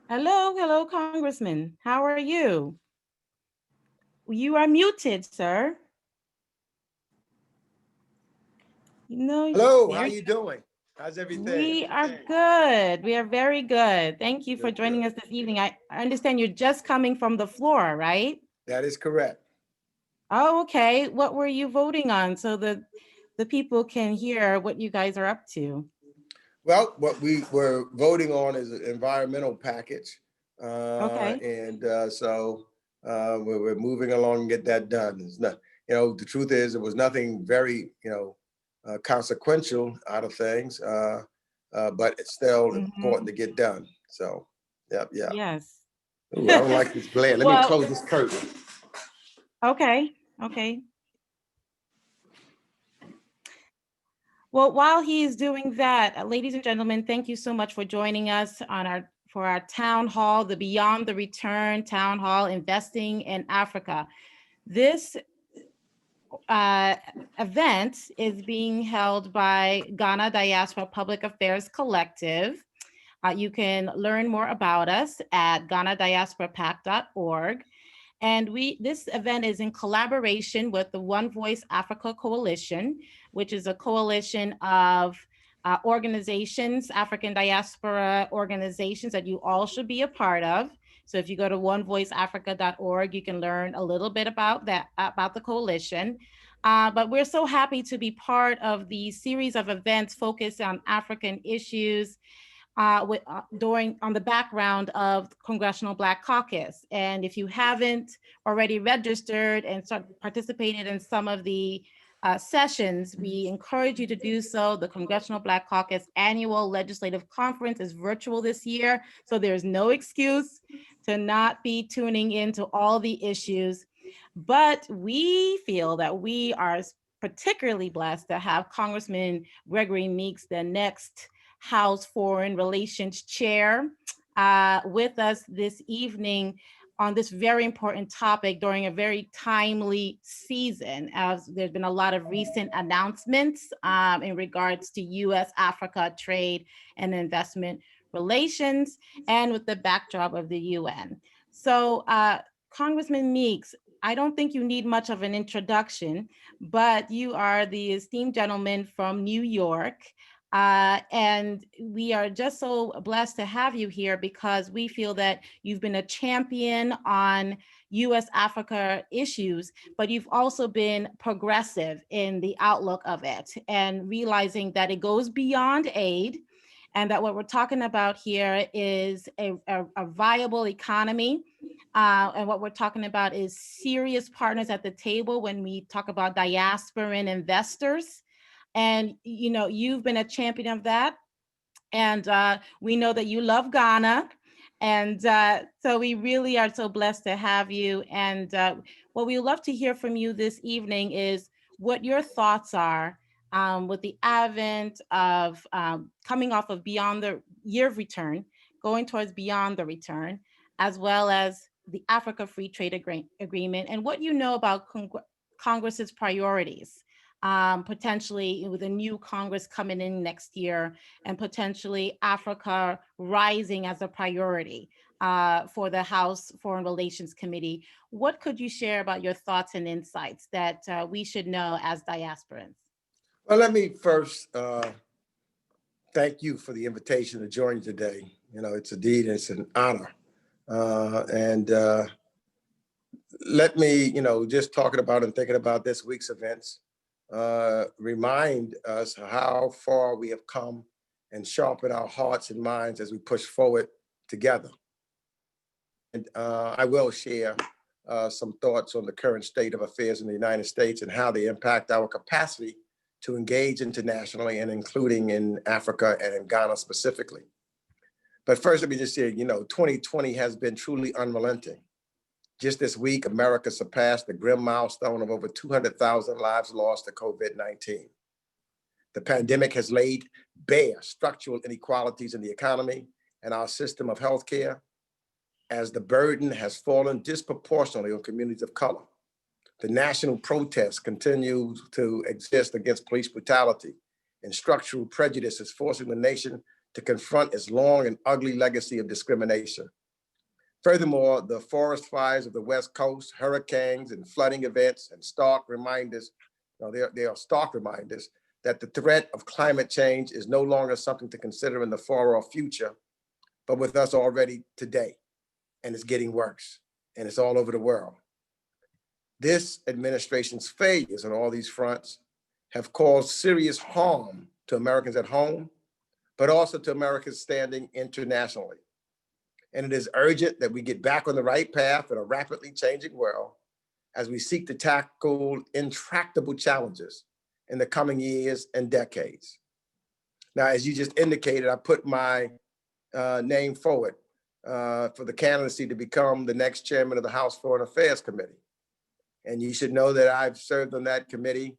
Hello, hello, Congressman. How are you? You are muted, sir. Hello, how There you doing? How's everything? we are good. We are very good. Thank you for Good, joining good. us this evening. I understand you're just coming from the floor, right? That is correct. Oh, okay. What were you voting on so the people can hear what you guys are up to? Well, what we were voting on is an environmental package. Okay. We're moving along and get that done. It's not, the truth is there was nothing very, consequential out of things, but it's still important Hmm. to get done. So, yeah, yeah. Yes. Ooh, I don't like this glare. Let me Well, close this curtain. okay. Okay. Well, while he's doing that, ladies and gentlemen, thank you so much for joining us on our town hall, the Beyond the Return town hall, investing in Africa. This uh, event is being held by Ghana Diaspora Public Affairs Collective. You can learn more about us at ghanadiasporapac.org. And this event is in collaboration with the One Voice Africa Coalition, which is a coalition of organizations, African diaspora organizations that you all should be a part of. So if you go to onevoiceafrica.org, you can learn a little bit about that, about the coalition. But we're so happy to be part of the series of events focused on African issues during on the background of Congressional Black Caucus. And if you haven't already registered and participated in some of the sessions, we encourage you to do so. The Congressional Black Caucus annual legislative conference is virtual this year, so there's no excuse to not be tuning into all the issues. But we feel that we are particularly blessed to have Congressman Gregory Meeks, the next House Foreign Relations Chair, with us this evening on this very important topic during a very timely season, as there's been a lot of recent announcements in regards to US Africa trade and investment relations, and with the backdrop of the UN. So, Congressman Meeks, I don't think you need much of an introduction, but you are the esteemed gentleman from New York. And we are just so blessed to have you here because we feel that you've been a champion on US Africa issues, but you've also been progressive in the outlook of it and realizing that it goes beyond aid and that what we're talking about here is a viable economy. And what we're talking about is serious partners at the table when we talk about diasporan investors. And you've been a champion of that, and we know that you love Ghana, and so we really are so blessed to have you. And what we love to hear from you this evening is what your thoughts are with the advent of coming off of Beyond the Year of Return, going towards Beyond the Return, as well as the Africa Free Trade Agreement, and what you know about Congress's priorities, potentially with a new Congress coming in next year, and potentially Africa rising as a priority for the House Foreign Relations Committee. What could you share about your thoughts and insights that we should know as diasporans? Well, let me first thank you for the invitation to join today. It's indeed, it's an honor. And let me, just talking about and thinking about this week's events, remind us how far we have come and sharpen our hearts and minds as we push forward together. And I will share some thoughts on the current state of affairs in the United States and how they impact our capacity to engage internationally and including in Africa and in Ghana specifically. But first, let me just say, 2020 has been truly unrelenting. Just this week, America surpassed the grim milestone of over 200,000 lives lost to COVID-19. The pandemic has laid bare structural inequalities in the economy and our system of healthcare, as the burden has fallen disproportionately on communities of color. The national protest continues to exist against police brutality, and structural prejudice is forcing the nation to confront its long and ugly legacy of discrimination. Furthermore, the forest fires of the West Coast, hurricanes and flooding events and stark reminders, they are stark reminders that the threat of climate change is no longer something to consider in the far off future, but with us already today. And it's getting worse, and it's all over the world. This administration's failures on all these fronts have caused serious harm to Americans at home, but also to America's standing internationally. And it is urgent that we get back on the right path in a rapidly changing world as we seek to tackle intractable challenges in the coming years and decades. Now, as you just indicated, I put my name forward for the candidacy to become the next chairman of the House Foreign Affairs Committee. And you should know that I've served on that committee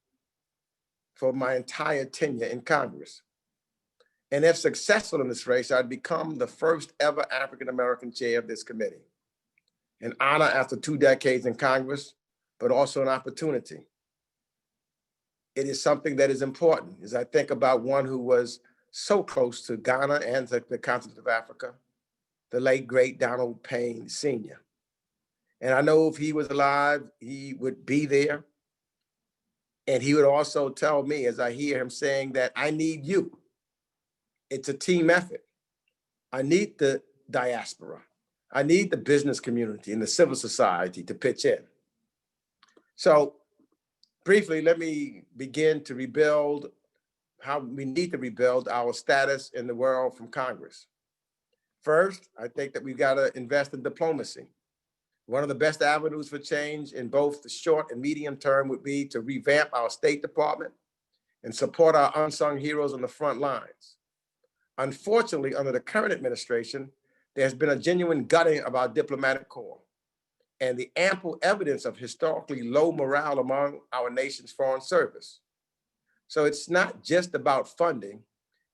for my entire tenure in Congress. And if successful in this race, I'd become the first ever African-American chair of this committee. An honor after 2 decades in Congress, but also an opportunity. It is something that is important as I think about one who was so close to Ghana and to the continent of Africa, the late, great Donald Payne Sr. And I know if he was alive, he would be there. And he would also tell me, as I hear him saying that I need you. It's a team effort. I need the diaspora. I need the business community and the civil society to pitch in. So briefly, let me begin to rebuild how we need to rebuild our status in the world from Congress. First, I think that we've got to invest in diplomacy. One of the best avenues for change in both the short and medium term would be to revamp our State Department and support our unsung heroes on the front lines. Unfortunately, under the current administration, there's been a genuine gutting of our diplomatic corps and the ample evidence of historically low morale among our nation's foreign service. So it's not just about funding,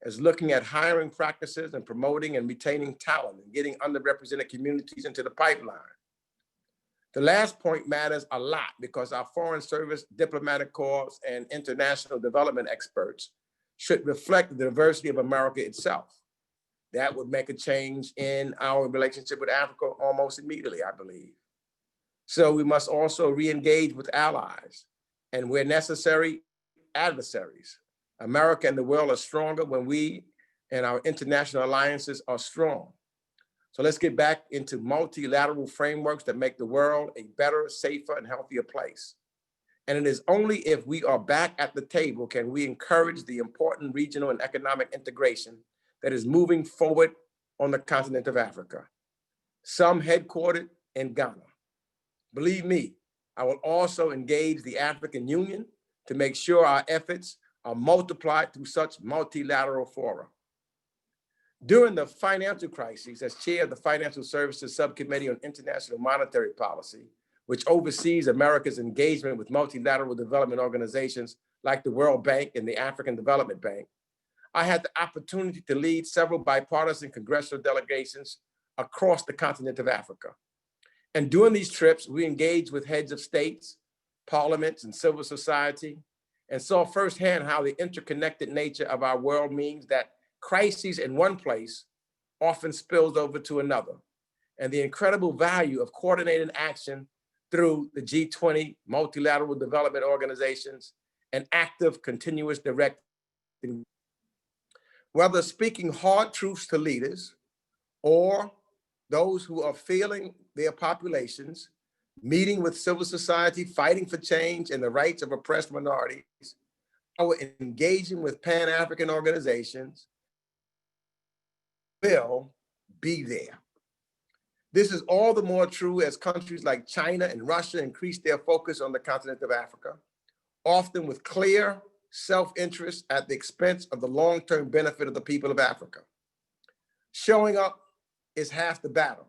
it's looking at hiring practices and promoting and retaining talent and getting underrepresented communities into the pipeline. The last point matters a lot because our foreign service, diplomatic corps, and international development experts should reflect the diversity of America itself. That would make a change in our relationship with Africa almost immediately, I believe. So we must also re-engage with allies and, where necessary, adversaries. America and the world are stronger when we and our international alliances are strong. So let's get back into multilateral frameworks that make the world a better, safer, and healthier place. And it is only if we are back at the table can we encourage the important regional and economic integration that is moving forward on the continent of Africa, some headquartered in Ghana. Believe me, I will also engage the African Union to make sure our efforts are multiplied through such multilateral fora. During the financial crisis, as chair of the Financial Services Subcommittee on International Monetary Policy, which oversees America's engagement with multilateral development organizations like the World Bank and the African Development Bank, I had the opportunity to lead several bipartisan congressional delegations across the continent of Africa. And during these trips, we engaged with heads of states, parliaments, and civil society, and saw firsthand how the interconnected nature of our world means that crises in one place often spills over to another, and the incredible value of coordinated action through the G20 multilateral development organizations and active continuous direct. Whether speaking hard truths to leaders or those who are feeling their populations, meeting with civil society, fighting for change and the rights of oppressed minorities, or engaging with Pan-African organizations, will be there. This is all the more true as countries like China and Russia increase their focus on the continent of Africa, often with clear self-interest at the expense of the long-term benefit of the people of Africa. Showing up is half the battle.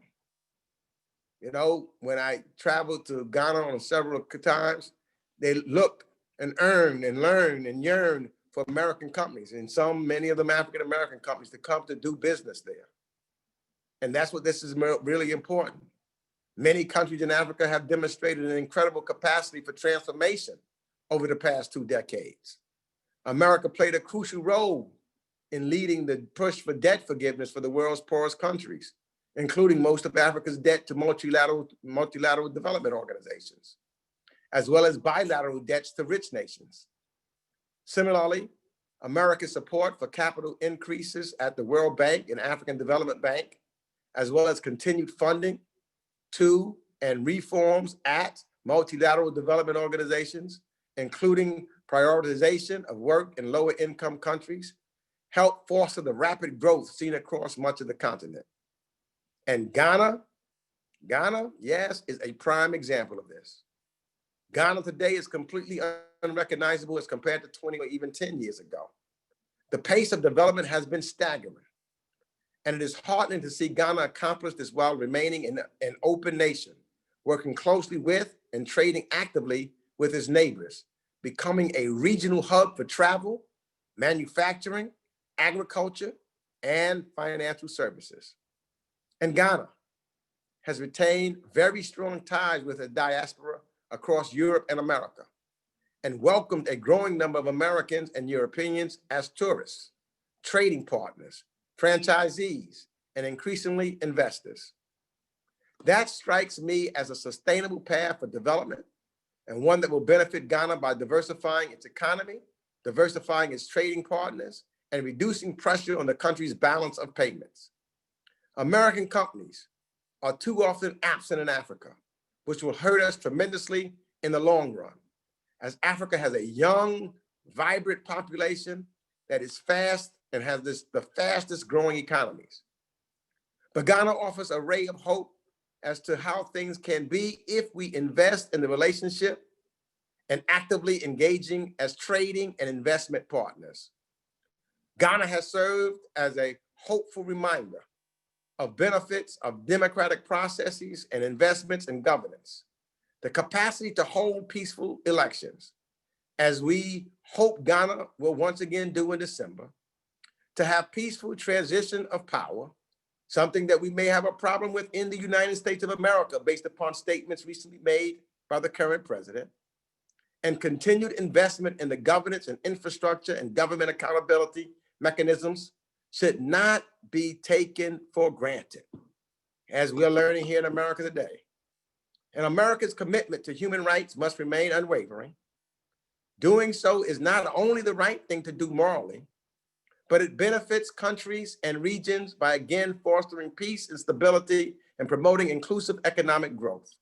You know, when I traveled to Ghana on several times, they look and earn and learn and yearn for American companies, and many of them African-American companies, to come to do business there. And that's what this is really important. Many countries in Africa have demonstrated an incredible capacity for transformation over the past 2 decades. America played a crucial role in leading the push for debt forgiveness for the world's poorest countries including most of Africa's debt to multilateral development organizations, as well as bilateral debts to rich nations. Similarly, America's support for capital increases at the World Bank and African Development Bank, as well as continued funding to and reforms at multilateral development organizations, including prioritization of work in lower income countries, help foster the rapid growth seen across much of the continent. And Ghana, yes, is a prime example of this. Ghana today is completely unrecognizable as compared to 20 or even 10 years ago. The pace of development has been staggering, and it is heartening to see Ghana accomplish this while remaining an open nation, working closely with and trading actively with its neighbors, becoming a regional hub for travel, manufacturing, agriculture, and financial services. And Ghana has retained very strong ties with the diaspora across Europe and America, and welcomed a growing number of Americans and Europeans as tourists, trading partners, franchisees, and increasingly investors. That strikes me as a sustainable path for development, and one that will benefit Ghana by diversifying its economy, diversifying its trading partners, and reducing pressure on the country's balance of payments. American companies are too often absent in Africa, which will hurt us tremendously in the long run, as Africa has a young, vibrant population that is fast and has the fastest growing economies. But Ghana offers a ray of hope as to how things can be if we invest in the relationship and actively engaging as trading and investment partners. Ghana has served as a hopeful reminder of benefits of democratic processes and investments in governance, the capacity to hold peaceful elections, as we hope Ghana will once again do in December, to have peaceful transition of power, something that we may have a problem with in the United States of America based upon statements recently made by the current president, and continued investment in the governance and infrastructure and government accountability mechanisms should not be taken for granted, as we are learning here in America today. And America's commitment to human rights must remain unwavering. Doing so is not only the right thing to do morally, but it benefits countries and regions by again fostering peace and stability and promoting inclusive economic growth.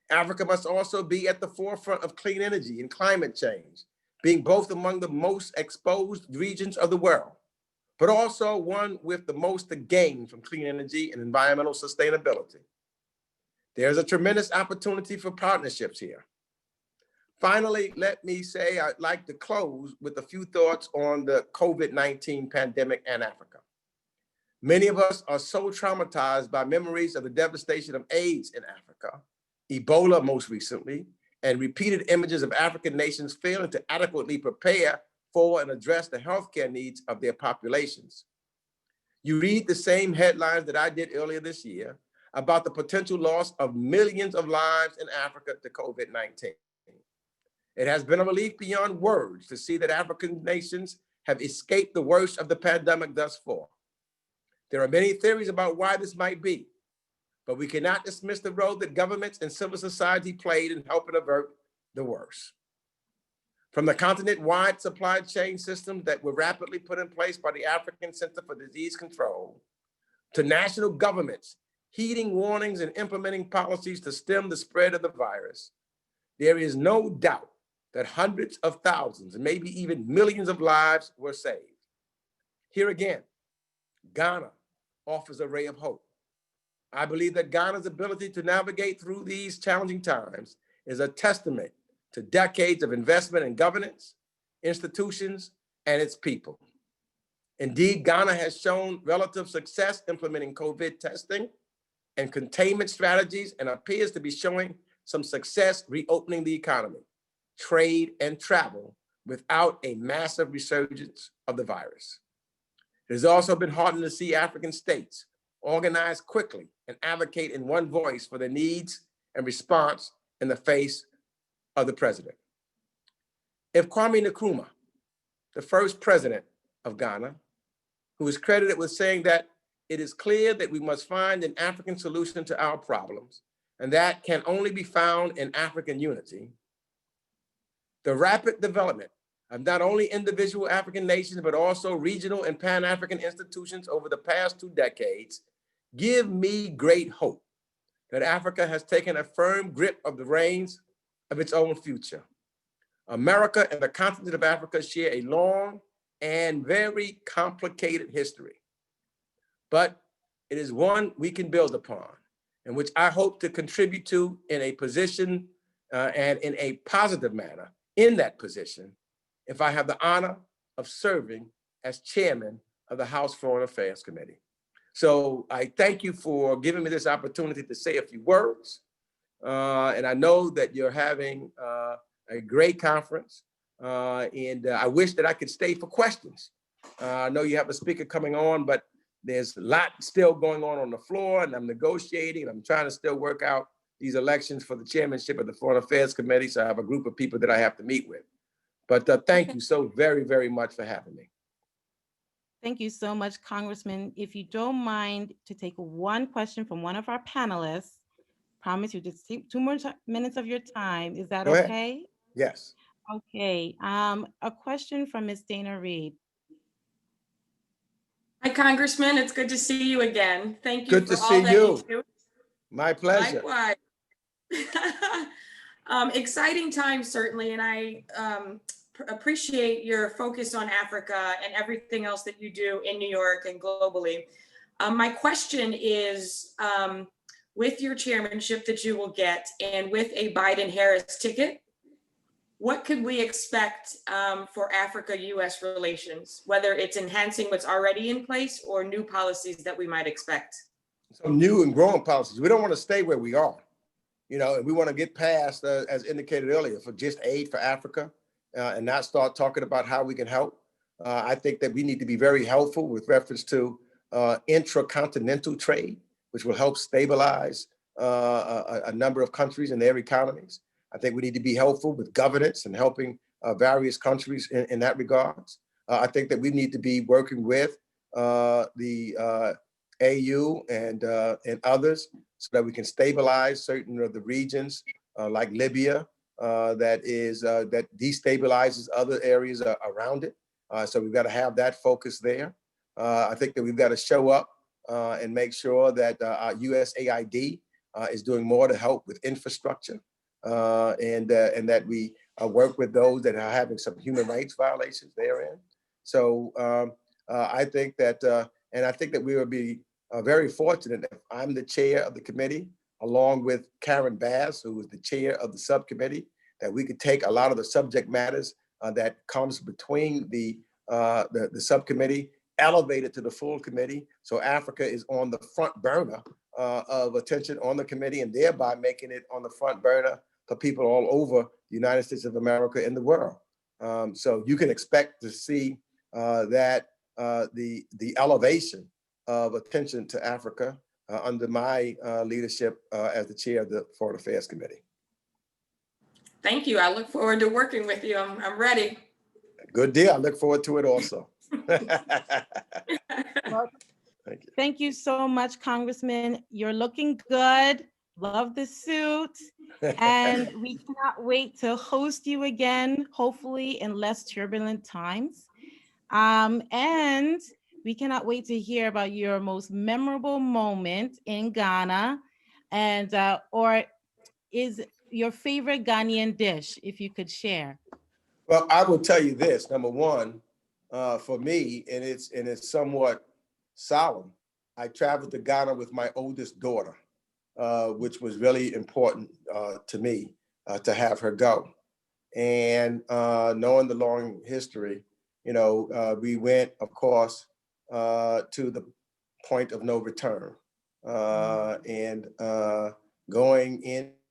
Africa must also be at the forefront of clean energy and climate change, being both among the most exposed regions of the world, but also one with the most to gain from clean energy and environmental sustainability. There's a tremendous opportunity for partnerships here. Finally, let me say I'd like to close with a few thoughts on the COVID-19 pandemic and Africa. Many of us are so traumatized by memories of the devastation of AIDS in Africa, Ebola most recently, and repeated images of African nations failing to adequately prepare for and address the healthcare needs of their populations. You read the same headlines that I did earlier this year about the potential loss of millions of lives in Africa to COVID-19. It has been a relief beyond words to see that African nations have escaped the worst of the pandemic thus far. There are many theories about why this might be, but we cannot dismiss the role that governments and civil society played in helping avert the worst. From the continent-wide supply chain systems that were rapidly put in place by the African Center for Disease Control, to national governments heeding warnings and implementing policies to stem the spread of the virus, there is no doubt that hundreds of thousands and maybe even millions of lives were saved. Here again, Ghana offers a ray of hope. I believe that Ghana's ability to navigate through these challenging times is a testament to decades of investment in governance, institutions, and its people. Indeed, Ghana has shown relative success implementing COVID testing and containment strategies and appears to be showing some success reopening the economy, trade, and travel without a massive resurgence of the virus. It has also been heartening to see African states organize quickly and advocate in one voice for the needs and response in the face of the president. If Kwame Nkrumah, the first president of Ghana, who is credited with saying that it is clear that we must find an African solution to our problems, and that can only be found in African unity. The rapid development of not only individual African nations, but also regional and Pan-African institutions over the past 2 decades give me great hope that Africa has taken a firm grip of the reins of its own future. America and the continent of Africa share a long and very complicated history, but it is one we can build upon, and which I hope to contribute to in a position and in a positive manner in that position, if I have the honor of serving as chairman of the House Foreign Affairs Committee. So I thank you for giving me this opportunity to say a few words. And I know that you're having a great conference, and I wish that I could stay for questions. I know you have a speaker coming on, but there's a lot still going on the floor, and I'm negotiating, and I'm trying to still work out these elections for the chairmanship of the Foreign Affairs Committee. So I have a group of people that I have to meet with. But thank you so very, very much for having me. Thank you so much, Congressman. If you don't mind to take one question from one of our panelists, promise you just take 2 more minutes of your time. Is that Go ahead. okay? Yes. Okay. A question from Ms. Dana Reed. Hi, Congressman. It's good to see you again. Thank you Good for to all see that you. you do. My pleasure. Likewise. Exciting times, certainly, and I appreciate your focus on Africa and everything else that you do in New York and globally. My question is, with your chairmanship that you will get and with a Biden-Harris ticket, what could we expect for Africa-US relations, whether it's enhancing what's already in place or new policies that we might expect? Some new and growing policies. We don't want to stay where we are, and we want to get past, as indicated earlier, for just aid for Africa and not start talking about how we can help. I think that we need to be very helpful with reference to intracontinental trade, which will help stabilize a number of countries and their economies. I think we need to be helpful with governance and helping various countries in that regards. I think that we need to be working with the AU and others so that we can stabilize certain of the regions like Libya that destabilizes other areas around it. So we've got to have that focus there. I think that we've got to show up and make sure that our USAID is doing more to help with infrastructure. And that we work with those that are having some human rights violations therein. So I think that, and I think that we will be very fortunate if I'm the chair of the committee, along with Karen Bass, who is the chair of the subcommittee, that we could take a lot of the subject matters that comes between the subcommittee, elevate it to the full committee, so Africa is on the front burner of attention on the committee, and thereby making it on the front burner for people all over the United States of America and the world. So you can expect to see that the elevation of attention to Africa under my leadership as the chair of the Foreign Affairs Committee. Thank you. I look forward to working with you. I'm ready. Good deal. I look forward to it also. Well, thank you so much, Congressman. You're looking good. Love the suit. And we cannot wait to host you again, hopefully in less turbulent times. And we cannot wait to hear about your most memorable moment in Ghana, and or is your favorite Ghanaian dish, if you could share. Well, I will tell you this. Number one, for me, and it's somewhat solemn. I traveled to Ghana with my oldest daughter, which was really important to me to have her go. And knowing the long history, we went, of course, to the point of no return, and going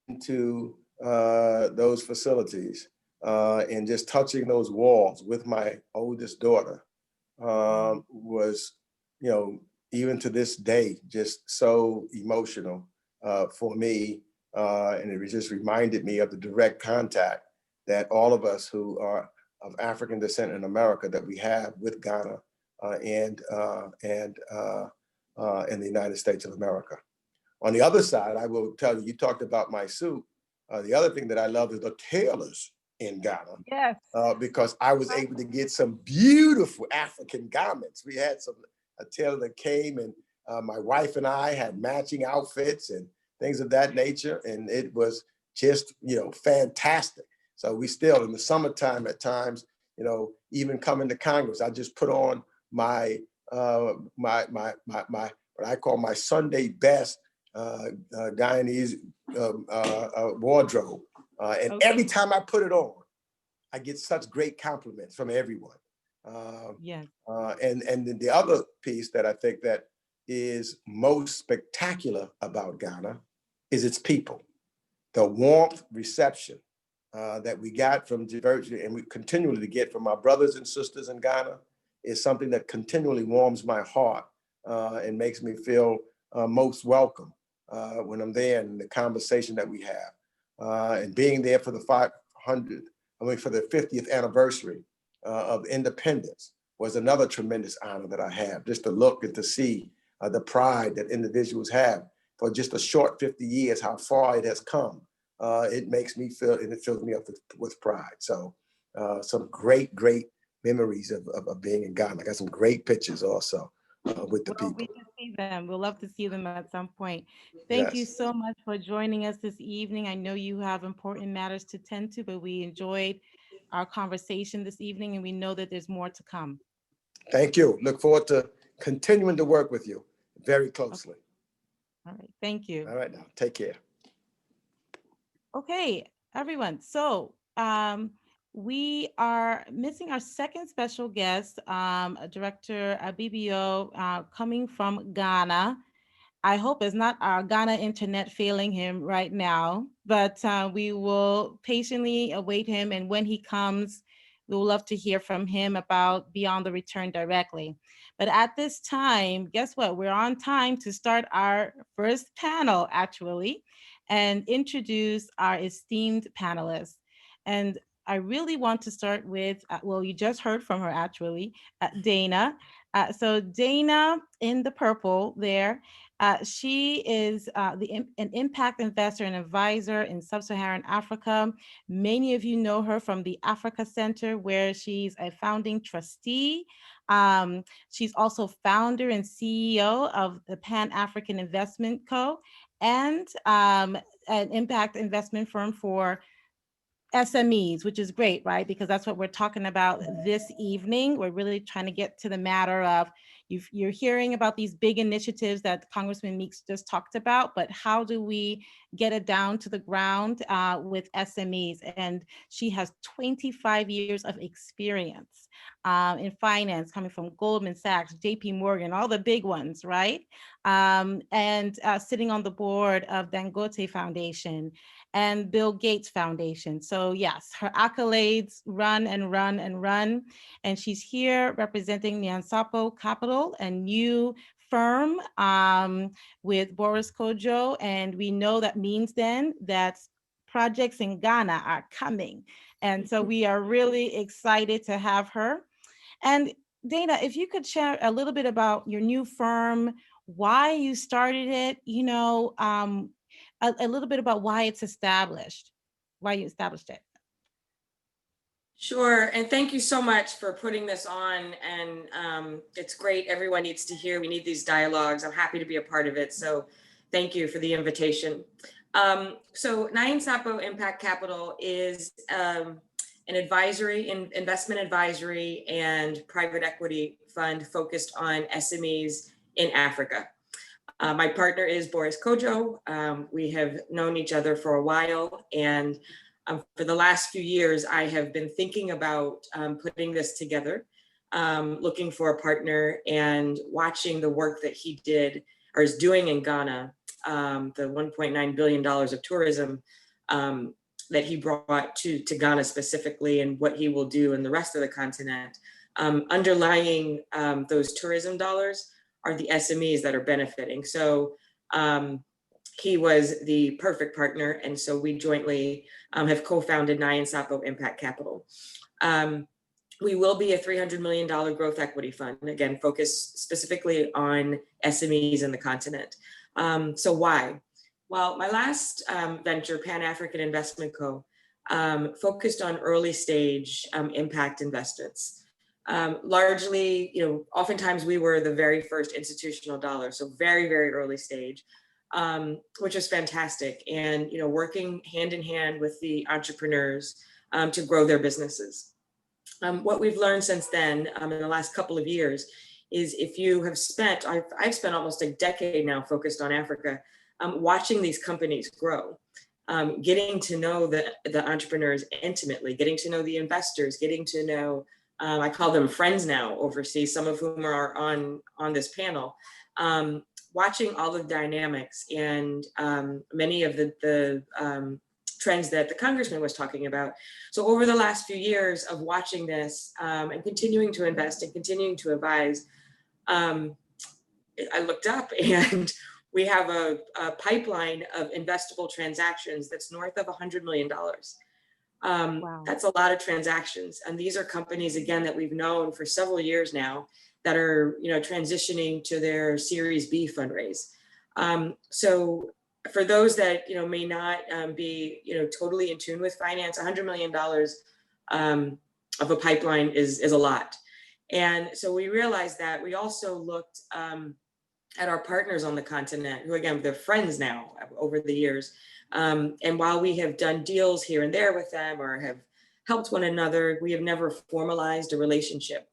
into those facilities and just touching those walls with my oldest daughter was, even to this day, just so emotional for me. And it just reminded me of the direct contact that all of us who are of African descent in America that we have with Ghana and in the United States of America. On the other side, I will tell you, you talked about my suit. The other thing that I love is the tailors in Ghana. Yes. Because I was able to get some beautiful African garments. We had a tailor that came, and my wife and I had matching outfits and things of that nature. And it was just, fantastic. So we still, in the summertime at times, even coming to Congress, I just put on my what I call my Sunday best Guyanese wardrobe. And every time I put it on, I get such great compliments from everyone. Yes. And then the other piece that I think that is most spectacular about Ghana is its people. The warmth reception that we got from diversity, and we continually get from our brothers and sisters in Ghana, is something that continually warms my heart and makes me feel most welcome when I'm there, and the conversation that we have. And being there for the 50th anniversary of independence was another tremendous honor that I have, just to look and to see the pride that individuals have for just a short 50 years, how far it has come. It makes me feel, and it fills me up with pride. So some great memories of being in Ghana. I got some great pictures also with the people. We can see them. We'll love to see them at some point. Thank you so much for joining us this evening. I know you have important matters to tend to, but we enjoyed our conversation this evening, and we know that there's more to come. Thank you. Look forward to continuing to work with you very closely. Okay. All right. Thank you. All right now. Take care. Okay, everyone. So we are missing our second special guest, Director BBO, coming from Ghana. I hope it's not our Ghana internet failing him right now, but we will patiently await him. And when he comes, we will love to hear from him about Beyond the Return directly. But at this time, guess what? We're on time to start our first panel, actually, and introduce our esteemed panelists. And I really want to start with, well, you just heard from her, actually, Dana. So Dana in the purple there, she is an impact investor and advisor in sub-Saharan Africa. Many of you know her from the Africa Center, where she's a founding trustee. She's also founder and CEO of the Pan-African Investment Co. and an impact investment firm for SMEs, which is great, right? Because that's what we're talking about this evening. We're really trying to get to the matter of, you're hearing about these big initiatives that Congressman Meeks just talked about, but how do we get it down to the ground with SMEs? And she has 25 years of experience in finance, coming from Goldman Sachs, JP Morgan, all the big ones, right? And sitting on the board of Dangote Foundation and Bill Gates Foundation. So yes, her accolades run and run and run. And she's here representing Nyansapo Capital, a new firm with Boris Kojo. And we know that means then that projects in Ghana are coming. And so we are really excited to have her. And Dana, if you could share a little bit about your new firm, why you started it, a little bit about why it's established, why you established it. Sure, and thank you so much for putting this on. And it's great. Everyone needs to hear. We need these dialogues. I'm happy to be a part of it. So thank you for the invitation. So Nyansapo Impact Capital is an investment advisory and private equity fund focused on SMEs in Africa. My partner is Boris Kojo. We have known each other for a while, and for the last few years, I have been thinking about putting this together, looking for a partner, and watching the work that he did or is doing in Ghana, the $1.9 billion of tourism that he brought to Ghana specifically, and what he will do in the rest of the continent. Underlying those tourism dollars are the SMEs that are benefiting. So he was the perfect partner. And so we jointly have co-founded Nyansapo Impact Capital. We will be a $300 million growth equity fund, again, focused specifically on SMEs in the continent. So why? Well, my last venture, Pan-African Investment Co., focused on early stage impact investments. Largely, oftentimes we were the very first institutional dollar, so very, very early stage, which is fantastic. And, working hand in hand with the entrepreneurs to grow their businesses. What we've learned since then in the last couple of years is if you have spent, I've spent almost a decade now focused on Africa, watching these companies grow, getting to know the entrepreneurs intimately, getting to know the investors, getting to know, I call them friends now overseas, some of whom are on this panel, watching all the dynamics and many of the trends that the Congressman was talking about. So over the last few years of watching this and continuing to invest and continuing to advise, I looked up and we have a pipeline of investable transactions that's north of $100 million. Wow. That's a lot of transactions. And these are companies, again, that we've known for several years now that are, transitioning to their Series B fundraise. So for those that may not be totally in tune with finance, $100 million of a pipeline is a lot. And so we realized that. We also looked at our partners on the continent, who again, they're friends now over the years. And while we have done deals here and there with them or have helped one another, we have never formalized a relationship.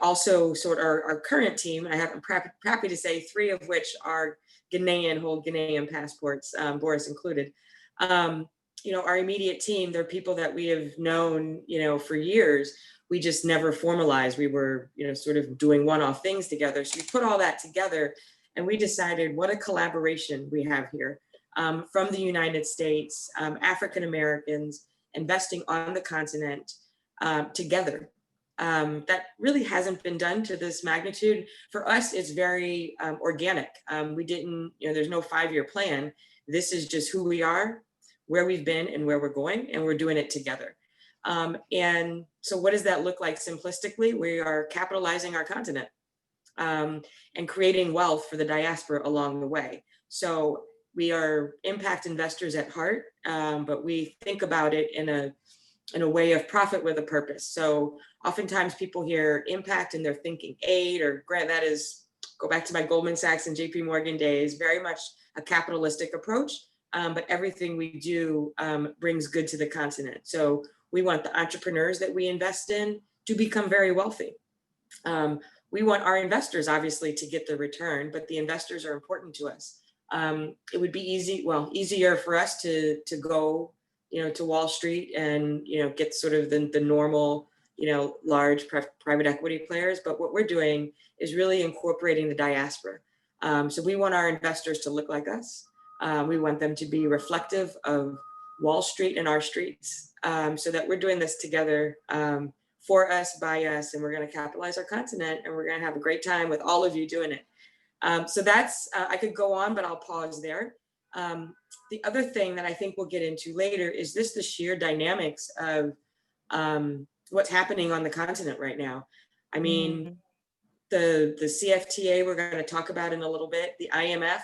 Also, sort of our current team, and I'm happy to say 3 of which are Ghanaian, hold Ghanaian passports, Boris included. Our immediate team, they're people that we have known, for years. We just never formalized. We were, sort of doing one-off things together. So we put all that together and we decided what a collaboration we have here from the United States, African Americans investing on the continent together. That really hasn't been done to this magnitude. For us, it's very organic. We didn't, there's no 5-year plan. This is just who we are, where we've been and where we're going, and we're doing it together. And so what does that look like simplistically? We are capitalizing our continent and creating wealth for the diaspora along the way. So we are impact investors at heart, but we think about it in a way of profit with a purpose. So oftentimes people hear impact and they're thinking aid or grant. That is, go back to my Goldman Sachs and JP Morgan days, very much a capitalistic approach, but everything we do brings good to the continent. So we want the entrepreneurs that we invest in to become very wealthy. We want our investors obviously to get the return, but the investors are important to us. It would be easier for us to go to Wall Street and, get sort of the normal, large private equity players. But what we're doing is really incorporating the diaspora. So we want our investors to look like us. We want them to be reflective of Wall Street and our streets, so that we're doing this together for us, by us, and we're going to capitalize our continent, and we're going to have a great time with all of you doing it. So that's, I could go on, but I'll pause there. The other thing that I think we'll get into later is the sheer dynamics of what's happening on the continent right now. I mean, the CFTA we're going to talk about in a little bit, the IMF,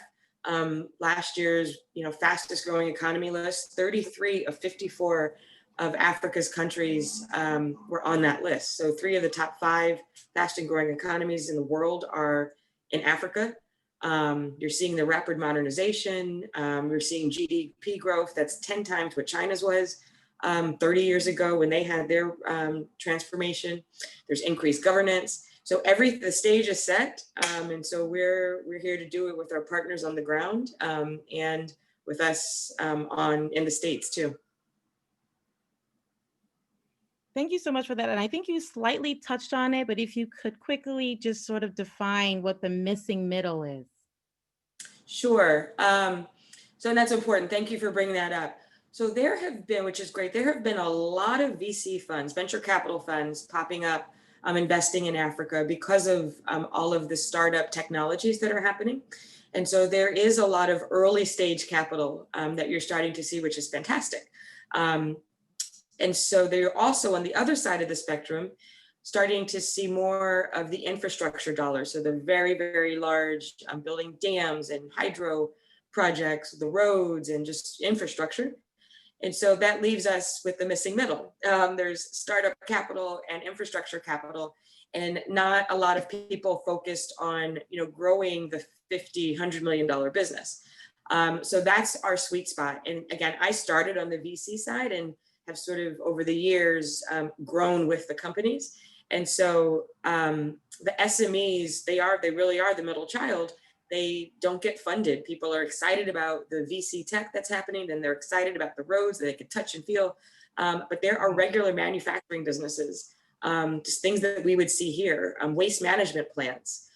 last year's fastest growing economy list, 33 of 54 of Africa's countries were on that list. So 3 of the top 5 fastest growing economies in the world are in Africa. You're seeing the rapid modernization. You're seeing GDP growth that's 10 times what China's was 30 years ago when they had their transformation. There's increased governance. So the stage is set. And so we're here to do it with our partners on the ground and with us in the States too. Thank you so much for that. And I think you slightly touched on it, but if you could quickly just sort of define what the missing middle is. Sure. So that's important. Thank you for bringing that up. So there have been, which is great, there have been a lot of VC funds, venture capital funds popping up, investing in Africa because of all of the startup technologies that are happening. And so there is a lot of early stage capital that you're starting to see, which is fantastic. And so they're also on the other side of the spectrum, starting to see more of the infrastructure dollars. So the very, very large building dams and hydro projects, the roads and just infrastructure. And so that leaves us with the missing middle. There's startup capital and infrastructure capital, and not a lot of people focused on, growing the $50, $100 million business. So that's our sweet spot. And again, I started on the VC side and have sort of over the years grown with the companies. And so the SMEs, they really are the middle child. They don't get funded. People are excited about the VC tech that's happening, then they're excited about the roads that they can touch and feel. But there are regular manufacturing businesses, just things that we would see here, waste management plants.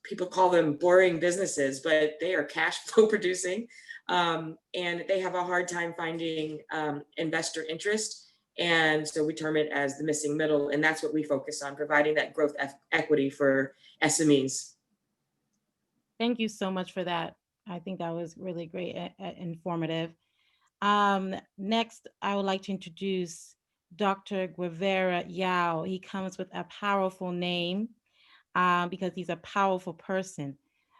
People call them boring businesses, but they are cash flow producing. And they have a hard time finding investor interest. And so we term it as the missing middle. And that's what we focus on, providing that growth equity for SMEs. Thank you so much for that. I think that was really great and informative. Next, I would like to introduce Dr. Guevara Yao. He comes with a powerful name because he's a powerful person.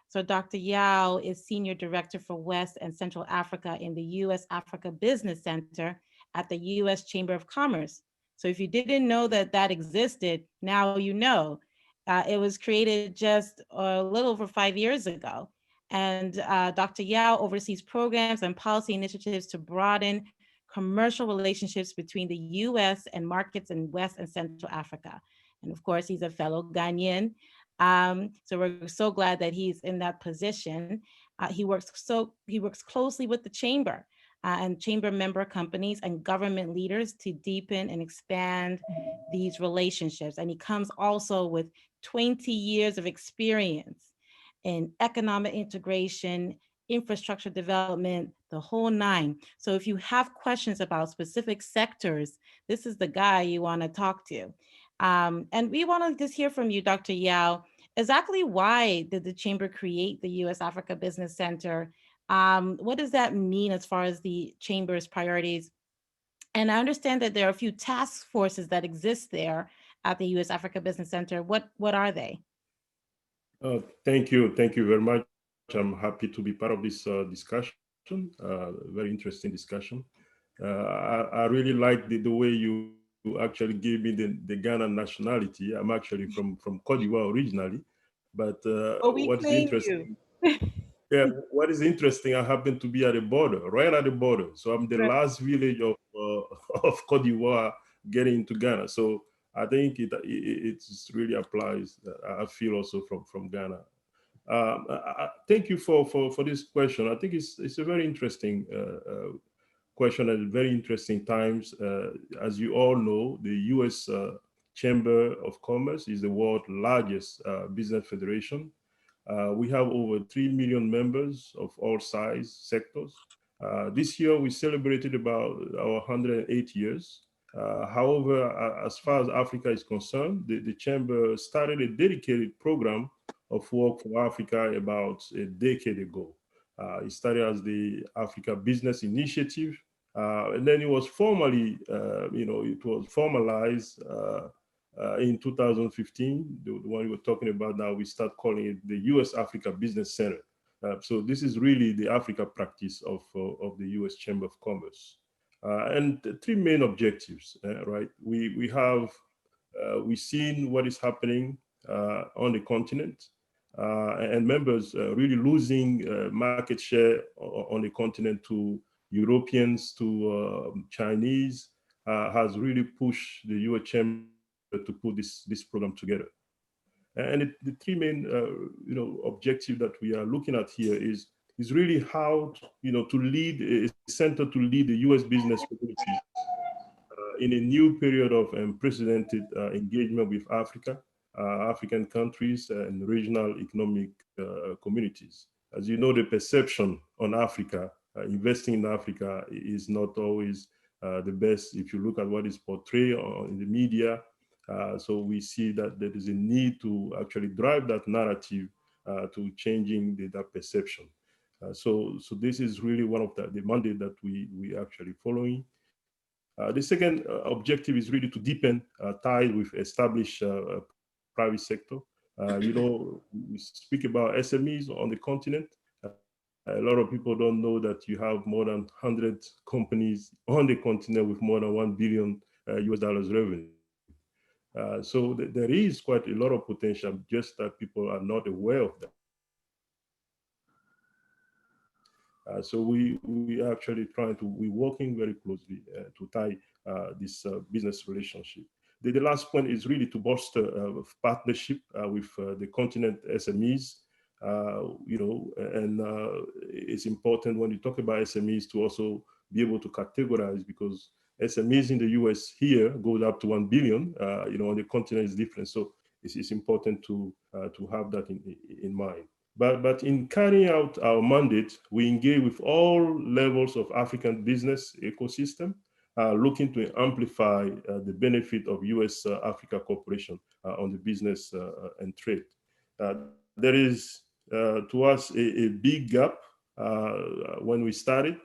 So Dr. Yao is Senior Director for West and Central Africa in the U.S. Africa Business Center at the U.S. Chamber of Commerce. So if you didn't know that that existed, now you know. It was created just a little over 5 years ago. And Dr. Yao oversees programs and policy initiatives to broaden commercial relationships between the US and markets in West and Central Africa. And of course, he's a fellow Ghanaian. So we're so glad that he's in that position. He works closely with the chamber and chamber member companies and government leaders to deepen and expand these relationships. And he comes also with 20 years of experience in economic integration, infrastructure development, the whole nine. So if you have questions about specific sectors, this is the guy you want to talk to. And we want to just hear from you, Dr. Yao. Exactly why did the Chamber create the U.S. Africa Business Center? What does that mean as far as the Chamber's priorities? And I understand that there are a few task forces that exist there at the U.S. Africa Business Center. What are they? Thank you very much. I'm happy to be part of this discussion, very interesting discussion. I really like the way you actually gave me the Ghana nationality. I'm actually from Cote d'Ivoire originally, but what is interesting, yeah, what is interesting, I happen to be at the border, right at the border. So I'm the last village of of Cote d'Ivoire getting into Ghana. So I think it really applies. I feel also from Ghana. Thank you for this question. I think it's a very interesting question at very interesting times. As you all know, the U.S. Chamber of Commerce is the world's largest business federation. We have over 3 million members of all size sectors. This year, we celebrated about our 108 years. However, as far as Africa is concerned, the Chamber started a dedicated program of work for Africa about a decade ago. It started as the Africa Business Initiative, and then it was formally, it was formalized in 2015, the one we're talking about now. We start calling it the U.S. Africa Business Center. So this is really the Africa practice of the U.S. Chamber of Commerce. And the three main objectives, right? We've seen what is happening on the continent, and members really losing market share on the continent to Europeans, to Chinese, has really pushed the U.S. Chamber to put this program together. And the three main objective that we are looking at here is really how to lead a center, to lead the U.S. business community in a new period of unprecedented engagement with Africa, African countries, and regional economic communities. As you know, the perception on Africa, investing in Africa, is not always the best if you look at what is portrayed in the media. So we see that there is a need to actually drive that narrative to changing that perception. So this is really one of the mandate that we actually following. The second objective is really to deepen ties with established private sector. We speak about SMEs on the continent. A lot of people don't know that you have more than 100 companies on the continent with more than $1 billion US dollars revenue. So there is quite a lot of potential, just that people are not aware of that. So we actually we're working very closely to tie this business relationship. The last point is really to bolster partnership with the continent SMEs. And it's important when you talk about SMEs to also be able to categorize, because SMEs in the US here goes up to 1 billion. On the continent is different. So it's important to have that in mind. But in carrying out our mandate, we engage with all levels of African business ecosystem, looking to amplify the benefit of US-Africa cooperation on the business and trade. There is, to us, a big gap when we started.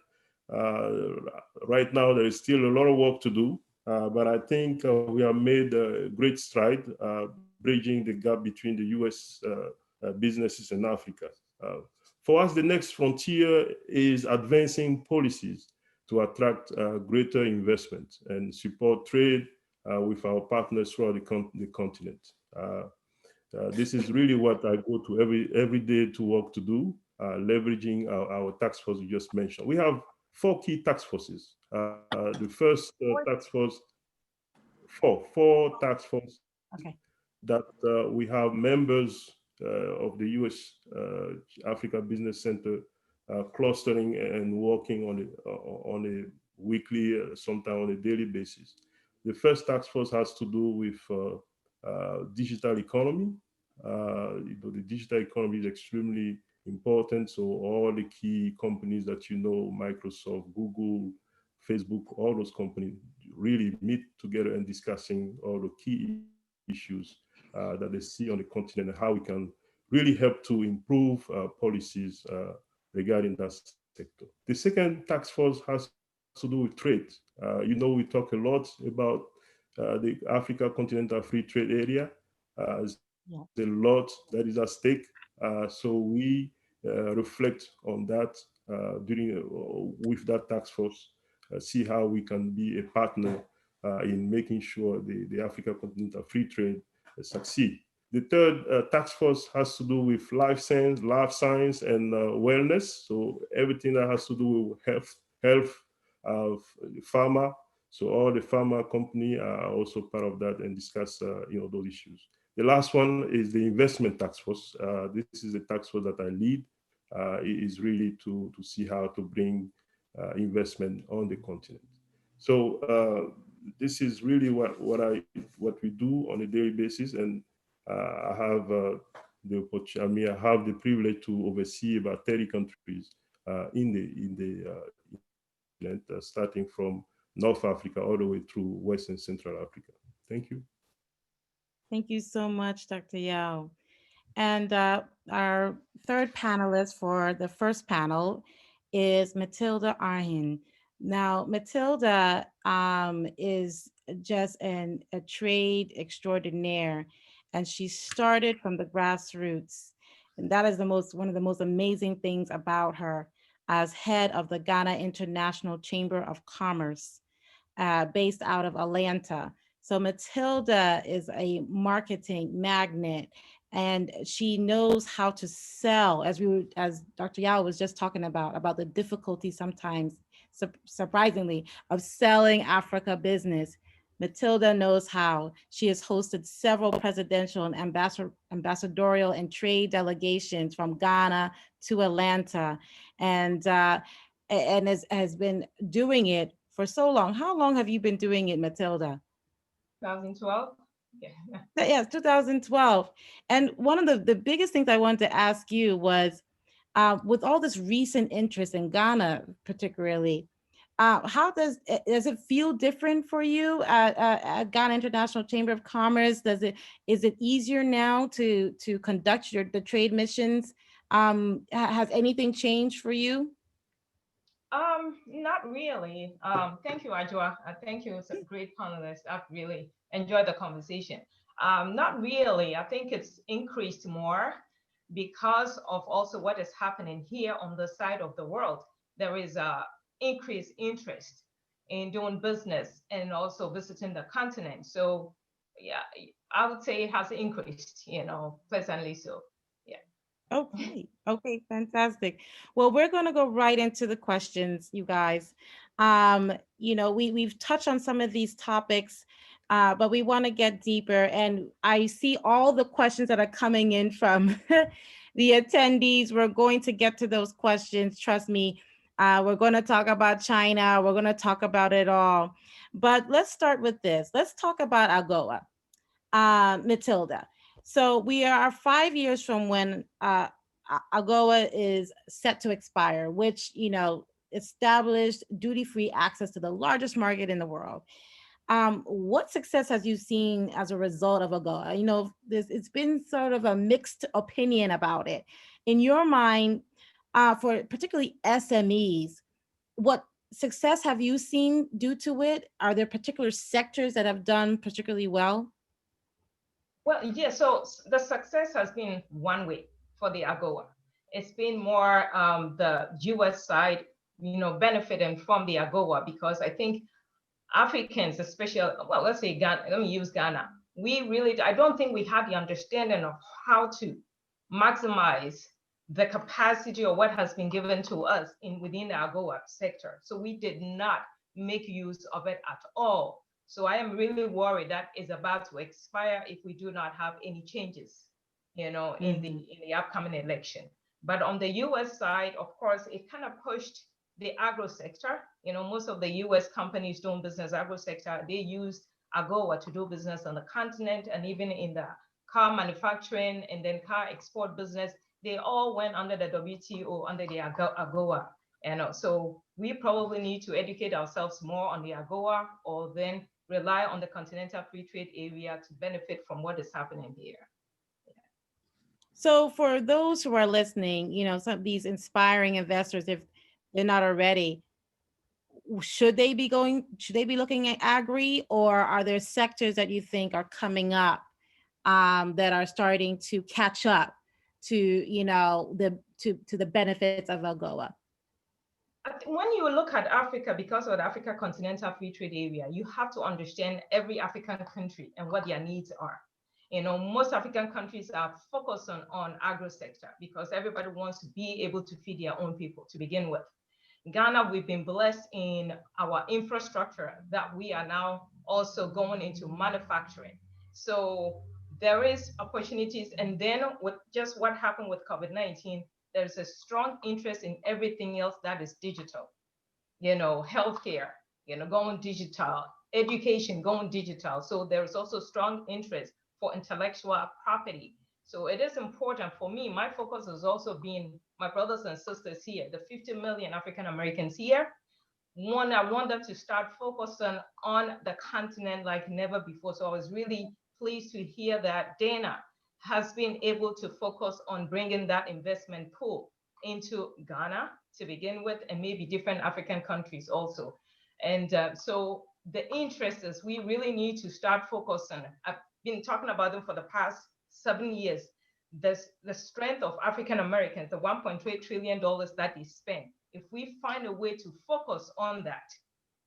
Right now, there is still a lot of work to do, but I think we have made a great stride bridging the gap between the US businesses in Africa. For us, the next frontier is advancing policies to attract greater investment and support trade with our partners throughout the continent. This is really what I go to every day to work to do, leveraging our task force you just mentioned. We have 4 key task forces. The first task force, four task force. Okay. That we have members of the US Africa Business Center clustering and working on a weekly, sometimes on a daily basis. The first task force has to do with digital economy. The digital economy is extremely important. So all the key companies that Microsoft, Google, Facebook, all those companies really meet together and discussing all the key issues that they see on the continent and how we can really help to improve policies regarding that sector. The second task force has to do with trade. We talk a lot about the Africa Continental Free Trade Area. There's a lot that is at stake. So we reflect on that with that task force, see how we can be a partner in making sure the Africa Continental Free Trade succeed. The third task force has to do with life science and wellness. So everything that has to do with health, pharma. So all the pharma company are also part of that and discuss those issues. The last one is the investment task force. This is the task force that I lead. It is really to see how to bring investment on the continent. So this is really what we do on a daily basis, and I have I have the privilege to oversee about 30 countries starting from North Africa all the way through West and Central Africa. Thank you. Thank you so much, Dr. Yao. And our third panelist for the first panel is Matilda Arhin. Now, Matilda is just a trade extraordinaire, and she started from the grassroots. And that is one of the most amazing things about her as head of the Ghana International Chamber of Commerce, based out of Atlanta. So Matilda is a marketing magnet, and she knows how to sell, as Dr. Yao was just talking about the difficulty sometimes, surprisingly, of selling Africa business. Matilda knows how. She has hosted several presidential and ambassadorial and trade delegations from Ghana to Atlanta, and has been doing it for so long. How long have you been doing it, Matilda? 2012. Yeah. Yes, 2012. And one of the biggest things I wanted to ask you was, with all this recent interest in Ghana, particularly, how does it feel different for you at Ghana International Chamber of Commerce? Is it easier now to conduct the trade missions? Has anything changed for you? Not really. Thank you, Ajwa. Thank you. It's a great panelist. I've really enjoyed the conversation. Not really. I think it's increased more because of also what is happening here on the side of the world. There is a increased interest in doing business and also visiting the continent. So yeah, I would say it has increased, pleasantly so. Yeah. Okay, okay, fantastic. Well, we're going to go right into the questions, you guys. We've touched on some of these topics, but we want to get deeper. And I see all the questions that are coming in from the attendees. We're going to get to those questions. Trust me. We're going to talk about China. We're going to talk about it all. But let's start with this. Let's talk about AGOA. Matilda. So we are 5 years from when AGOA is set to expire, which, established duty-free access to the largest market in the world. What success has you seen as a result of AGOA? It's been sort of a mixed opinion about it. In your mind, for particularly SMEs, what success have you seen due to it? Are there particular sectors that have done particularly well? Well, yeah, so the success has been one way for the AGOA. It's been more the US side, benefiting from the AGOA because I think Africans, especially, well, let's say Ghana, let me use Ghana. I don't think we had the understanding of how to maximize the capacity or what has been given to us within the AGOA sector. So we did not make use of it at all. So I am really worried that is about to expire if we do not have any changes, in the upcoming election. But on the US side, of course, it kind of pushed the agro sector. Most of the US companies doing business agro sector, they used AGOA to do business on the continent and even in the car manufacturing and then car export business, they all went under the WTO, under the AGOA. So we probably need to educate ourselves more on the AGOA or then rely on the Continental Free Trade Area to benefit from what is happening here. So for those who are listening, some of these inspiring investors, if they're not already, should they be looking at agri, or are there sectors that you think are coming up that are starting to catch up to, the benefits of AGOA? When you look at Africa, because of the Africa Continental Free Trade Area, you have to understand every African country and what their needs are. Most African countries are focused on agro sector because everybody wants to be able to feed their own people to begin with. Ghana, we've been blessed in our infrastructure that we are now also going into manufacturing. So there is opportunities. And then with just what happened with COVID-19, there's a strong interest in everything else that is digital, healthcare, going digital, education, going digital. So there's also strong interest for intellectual property. So it is important for me. My focus has also been my brothers and sisters here, the 50 million African Americans here. I want them to start focusing on the continent like never before. So I was really pleased to hear that Dana has been able to focus on bringing that investment pool into Ghana to begin with, and maybe different African countries also. And so the interest is we really need to start focusing. I've been talking about them for the past 7 years. The strength of African Americans, the $1.3 trillion that they spend. If we find a way to focus on that,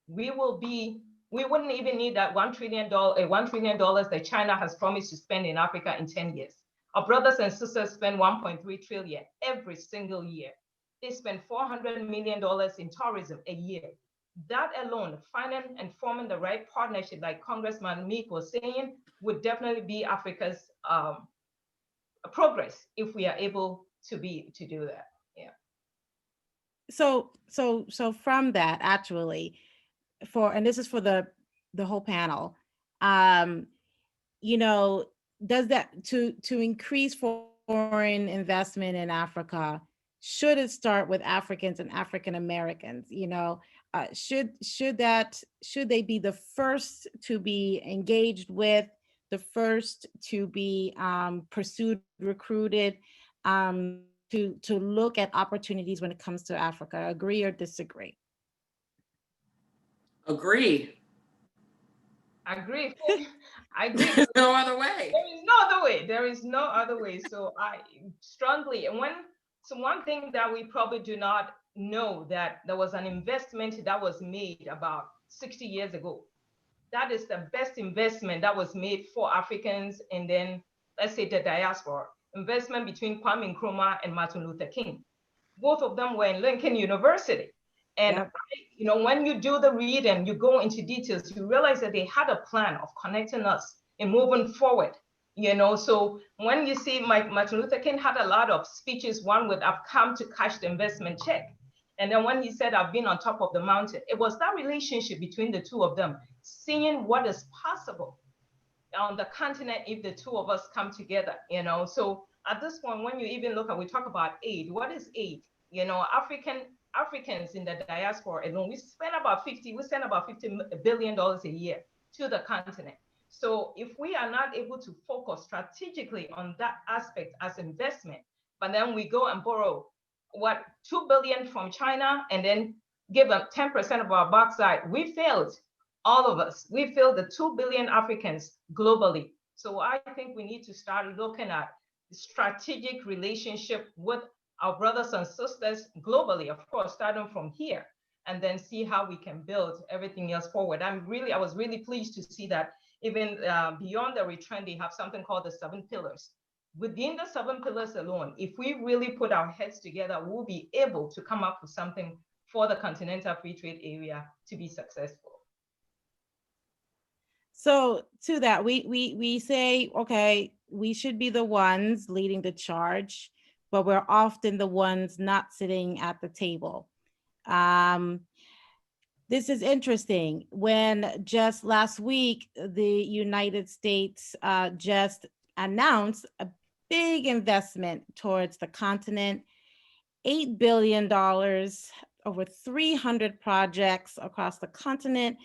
we wouldn't even need that $1 trillion that China has promised to spend in Africa in 10 years. Our brothers and sisters spend 1.3 trillion every single year. They spend $400 million in tourism a year. That alone, finding and forming the right partnership, like Congressman Meeks was saying, would definitely be Africa's progress if we are able to do that. Yeah. So from that, actually, and this is for the whole panel, does that to increase foreign investment in Africa, should it start with Africans and African Americans? Should they be the first to be engaged with, the first to be pursued, recruited, to look at opportunities when it comes to Africa. Agree or disagree? Agree. Agree. I agree. There's no other way. There is no other way. There is no other way. So I strongly, and one thing that we probably do not know, that there was an investment that was made about 60 years ago. That is the best investment that was made for Africans, and then let's say the diaspora. Investment between Kwame Nkrumah and Martin Luther King. Both of them were in Lincoln University. And Yep. you know, when you do the read and you go into details, you realize that they had a plan of connecting us and moving forward. You know, so when you see Martin Luther King had a lot of speeches, one with "I've come to cash the investment check." And then when he said, "I've been on top of the mountain," it was that relationship between the two of them, seeing what is possible on the continent if the two of us come together, you know. So at this point, when you even look at, we talk about aid, what is aid? You know, Africans in the diaspora alone, we send about $50 billion a year to the continent. So if we are not able to focus strategically on that aspect as investment, but then we go and borrow what, 2 billion from China and then give them 10% of our bauxite, we failed. All of us, we failed the 2 billion Africans globally. So I think we need to start looking at strategic relationship with our brothers and sisters globally, of course, starting from here, and then see how we can build everything else forward. I was really pleased to see that even beyond the return, they have something called the 7 pillars. Within the 7 pillars alone, if we really put our heads together, we'll be able to come up with something for the Continental Free Trade Area to be successful. So to that, we say, okay, we should be the ones leading the charge, but we're often the ones not sitting at the table. This is interesting. When just last week, the United States just announced a big investment towards the continent, $8 billion, over 300 projects across the continent,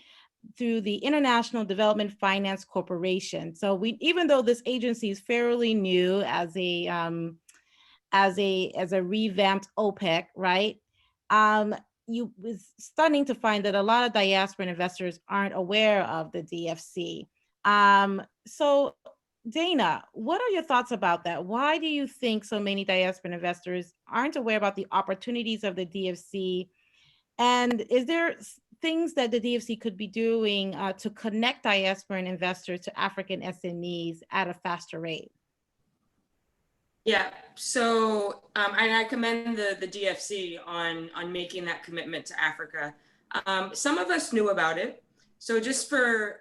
through the International Development Finance Corporation. So even though this agency is fairly new as a revamped OPEC, right? It was stunning to find that a lot of diaspora investors aren't aware of the DFC. So Dana, what are your thoughts about that? Why do you think so many diaspora investors aren't aware about the opportunities of the DFC? And is there things that the DFC could be doing to connect diaspora investors to African SMEs at a faster rate? Yeah, so I commend the DFC on making that commitment to Africa. Some of us knew about it. So just for,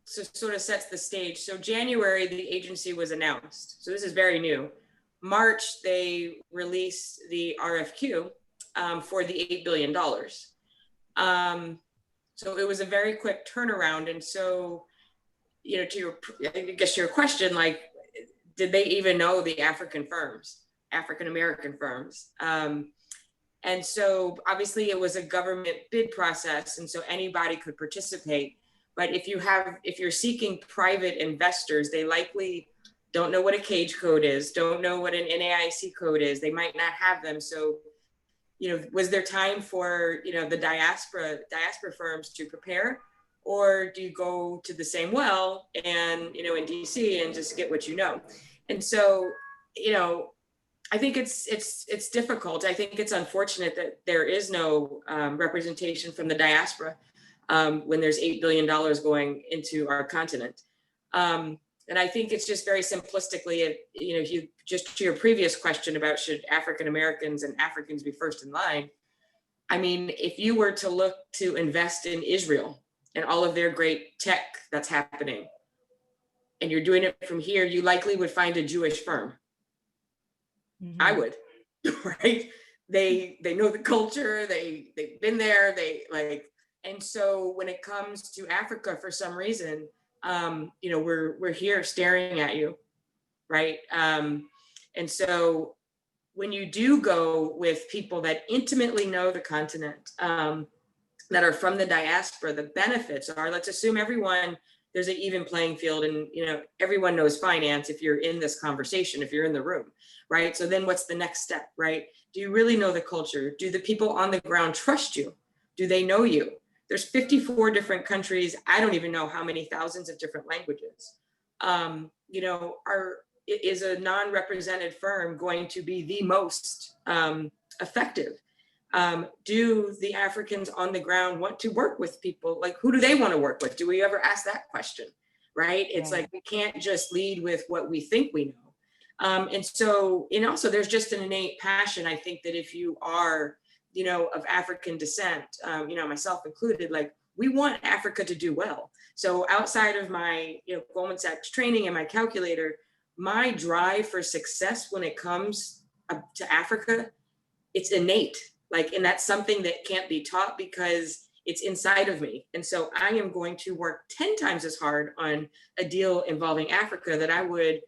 so sort of sets the stage. So January, the agency was announced. So this is very new. March, they released the RFQ for the $8 billion. So it was a very quick turnaround. And so, you know, I guess your question, like, did they even know the African American firms? And so obviously it was a government bid process, and so anybody could participate. But if you're seeking private investors, they likely don't know what a cage code is, don't know what an NAIC code is. They might not have them. So, you know, was there time for, you know, the diaspora firms to prepare? Or do you go to the same well and, you know, in DC and just get what you know? And so, you know, I think it's difficult. I think it's unfortunate that there is no representation from the diaspora when there's $8 billion going into our continent. And I think it's just very simplistically, you know, if you just to your previous question about should African Americans and Africans be first in line. I mean, if you were to look to invest in Israel and all of their great tech that's happening, and you're doing it from here, you likely would find a Jewish firm. Mm-hmm. I would, right? They know the culture, they've been there, and so when it comes to Africa, for some reason, you know, we're here staring at you, right? And so when you do go with people that intimately know the continent, that are from the diaspora, the benefits are, let's assume everyone there's an even playing field, and everyone knows finance if you're in this conversation, if you're in the room, right? So then what's the next step, right? Do you really know the culture? Do the people on the ground trust you? Do they know you? There's 54 different countries. I don't even know how many thousands of different languages. Is a non-represented firm going to be the most effective? Do the Africans on the ground want to work with people? Like, who do they want to work with? Do we ever ask that question? Right? It's like, we can't just lead with what we think we know. And also there's just an innate passion. I think that if you are, of African descent, myself included, like, we want Africa to do well. So outside of my, Goldman Sachs training and my calculator, my drive for success when it comes to Africa, it's innate. Like, and that's something that can't be taught because it's inside of me. And so I am going to work 10 times as hard on a deal involving Africa that I would,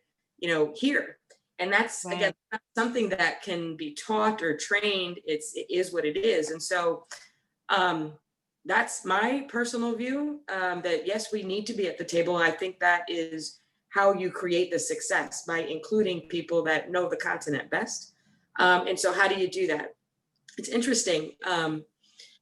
here. And that's, again, not something that can be taught or trained. It is what it is. And so that's my personal view, that yes, we need to be at the table. I think that is how you create the success, by including people that know the continent best. And so how do you do that? It's interesting.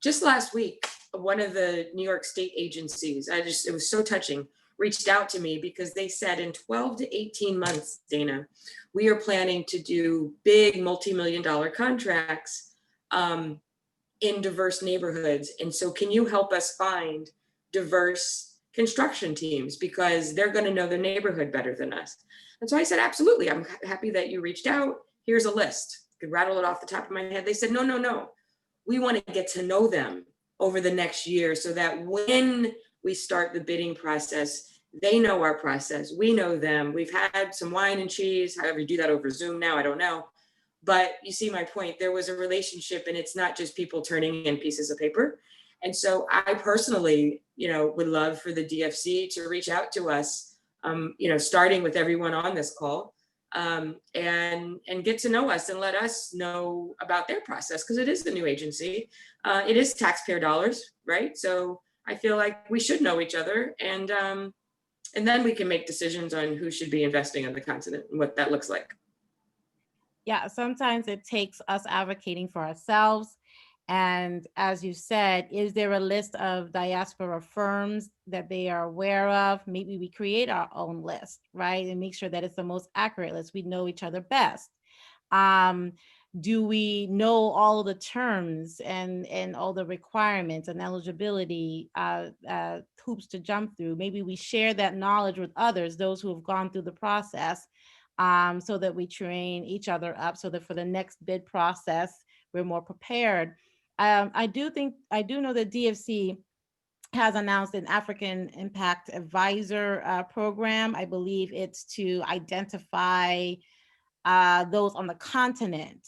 Just last week, one of the New York state agencies, it was so touching, reached out to me because they said in 12 to 18 months, Dana, we are planning to do big multi-million-dollar contracts in diverse neighborhoods. And so can you help us find diverse construction teams, because they're going to know the neighborhood better than us. And so I said, absolutely. I'm happy that you reached out. Here's a list. I could rattle it off the top of my head. They said, no. We want to get to know them over the next year so that when we start the bidding process, they know our process. We know them. We've had some wine and cheese, however you do that over Zoom now, I don't know. But you see my point, there was a relationship, and it's not just people turning in pieces of paper. And so I personally, would love for the DFC to reach out to us, starting with everyone on this call, and get to know us and let us know about their process, because it is the new agency. It is taxpayer dollars, right? So I feel like we should know each other, and then we can make decisions on who should be investing on the continent and what that looks like. Yeah, sometimes it takes us advocating for ourselves. And as you said, is there a list of diaspora firms that they are aware of? Maybe we create our own list, right? And make sure that it's the most accurate list. We know each other best. Do we know all the terms and all the requirements and eligibility hoops to jump through? Maybe we share that knowledge with others, those who have gone through the process, so that we train each other up, so that for the next bid process, we're more prepared. I do know that DFC has announced an African Impact Advisor program. I believe it's to identify those on the continent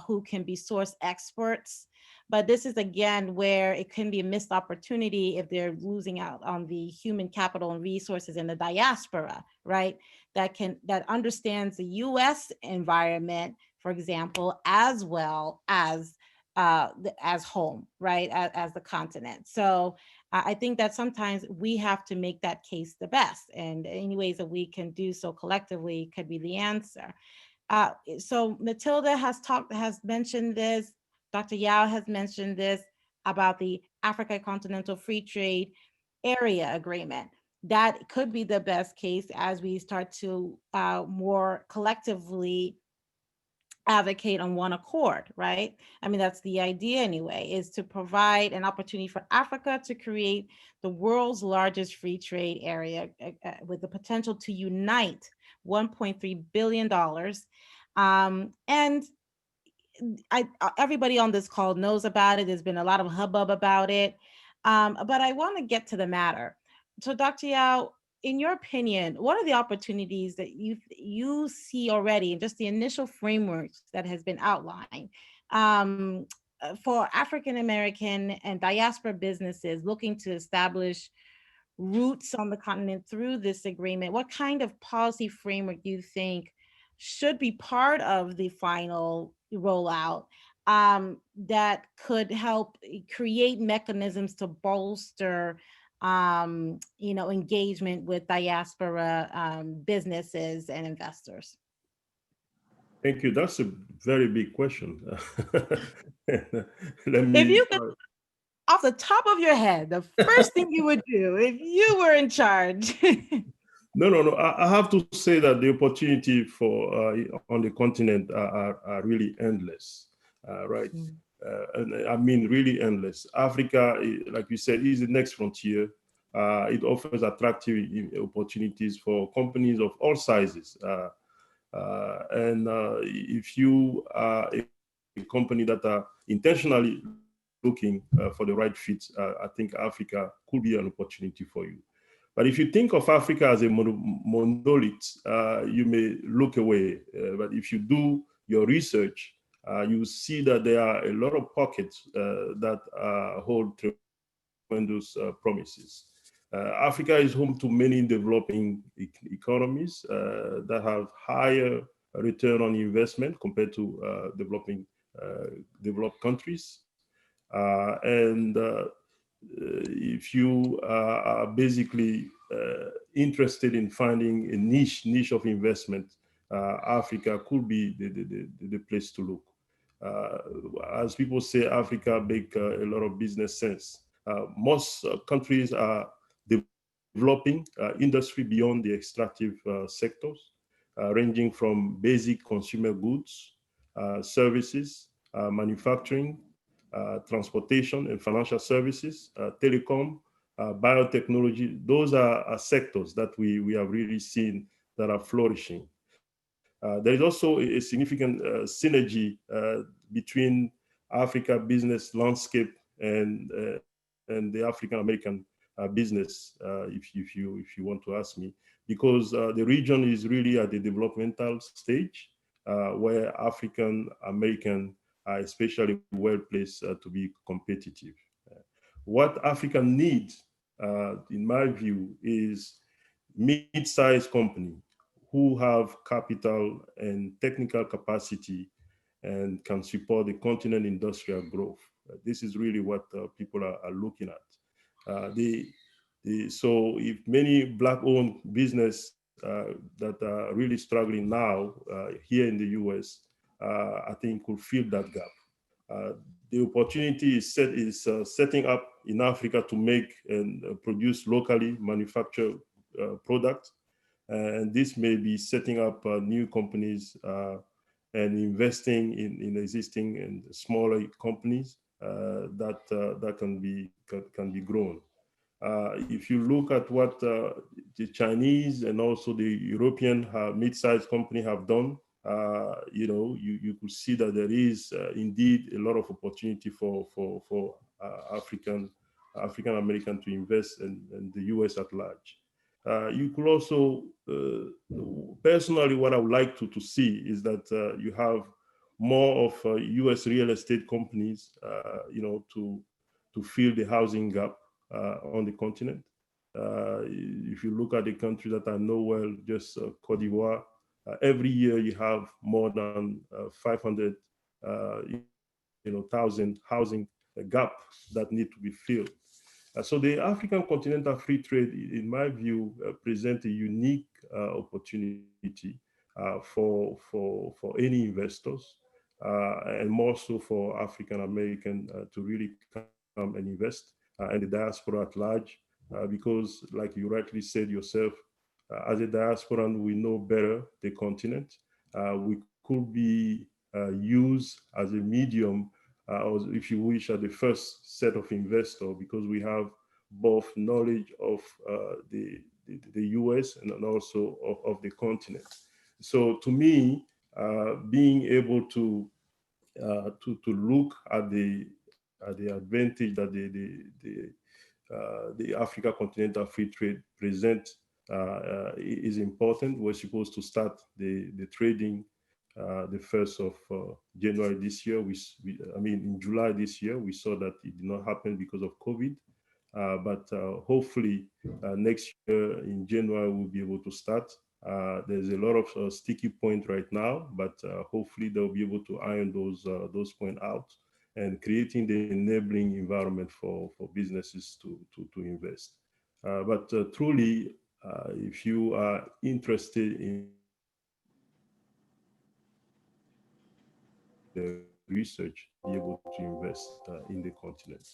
who can be source experts. But this is, again, where it can be a missed opportunity if they're losing out on the human capital and resources in the diaspora, right? That understands the US environment, for example, as well as home, right? As the continent. So I think that sometimes we have to make that case the best, and any ways that we can do so collectively could be the answer. So Matilda has mentioned this, Dr. Yao has mentioned this about the Africa Continental Free Trade Area Agreement. That could be the best case as we start to more collectively advocate on one accord, right? I mean, that's the idea anyway, is to provide an opportunity for Africa to create the world's largest free trade area with the potential to unite $1.3 billion. And everybody on this call knows about it. There's been a lot of hubbub about it. But I want to get to the matter. So Dr. Yao, in your opinion, what are the opportunities that you see already, and just the initial frameworks that has been outlined for African American and diaspora businesses looking to establish roots on the continent through this agreement? What kind of policy framework do you think should be part of the final rollout that could help create mechanisms to bolster engagement with diaspora businesses and investors? Thank you. That's a very big question. Let If me you could, off the top of your head, the first thing you would do if you were in charge. No. I have to say that the opportunity for on the continent are really endless, right? And I mean really endless. Africa, like you said, is the next frontier. It offers attractive opportunities for companies of all sizes. And if you are a company that are intentionally looking for the right fit, I think Africa could be an opportunity for you. But if you think of Africa as a monolith, you may look away. But if you do your research, you see that there are a lot of pockets that hold tremendous promises. Africa is home to many developing economies that have higher return on investment compared to developed countries. And if you are basically interested in finding a niche of investment, Africa could be the place to look. As people say, Africa make a lot of business sense. Most countries are developing industry beyond the extractive sectors, ranging from basic consumer goods, services, manufacturing, transportation and financial services, telecom, biotechnology. Those are sectors that we have really seen that are flourishing. There is also a significant synergy between Africa business landscape and the African American business, if you want to ask me, because the region is really at the developmental stage where African American are especially well placed to be competitive. What Africa needs, in my view, is mid-sized company who have capital and technical capacity and can support the continent industrial growth. This is really what people are looking at. So if many Black-owned business that are really struggling now here in the US, I think could fill that gap. The opportunity is setting up in Africa to make and produce locally manufactured products. And this may be setting up new companies and investing in existing and smaller companies that can be grown. If you look at what the Chinese and also the European mid-sized company have done, you could see that there is indeed a lot of opportunity for African American to invest and the US at large. You could also, personally, what I would like to see is that you have more of US real estate companies, to fill the housing gap on the continent. If you look at the countries that I know well, just Cote d'Ivoire, every year you have more than 500,000 housing gap that need to be filled. So the African continental free trade, in my view, present a unique opportunity for any investors, and more so for African American to really come and invest, and the diaspora at large, because like you rightly said yourself, as a diasporan, we know better the continent. We could be used as a medium, or if you wish, as the first set of investor, because we have both knowledge of the US and also of the continent. So to me, being able to look at the advantage that the Africa continental free trade present is important. We're supposed to start the trading the 1st of January this year. In July this year, we saw that it did not happen because of COVID. But hopefully next year in January, we'll be able to start. There's a lot of sticky point right now, but hopefully they'll be able to iron those points out and creating the enabling environment for businesses to invest. But truly, if you are interested in the research, be able to invest in the continent.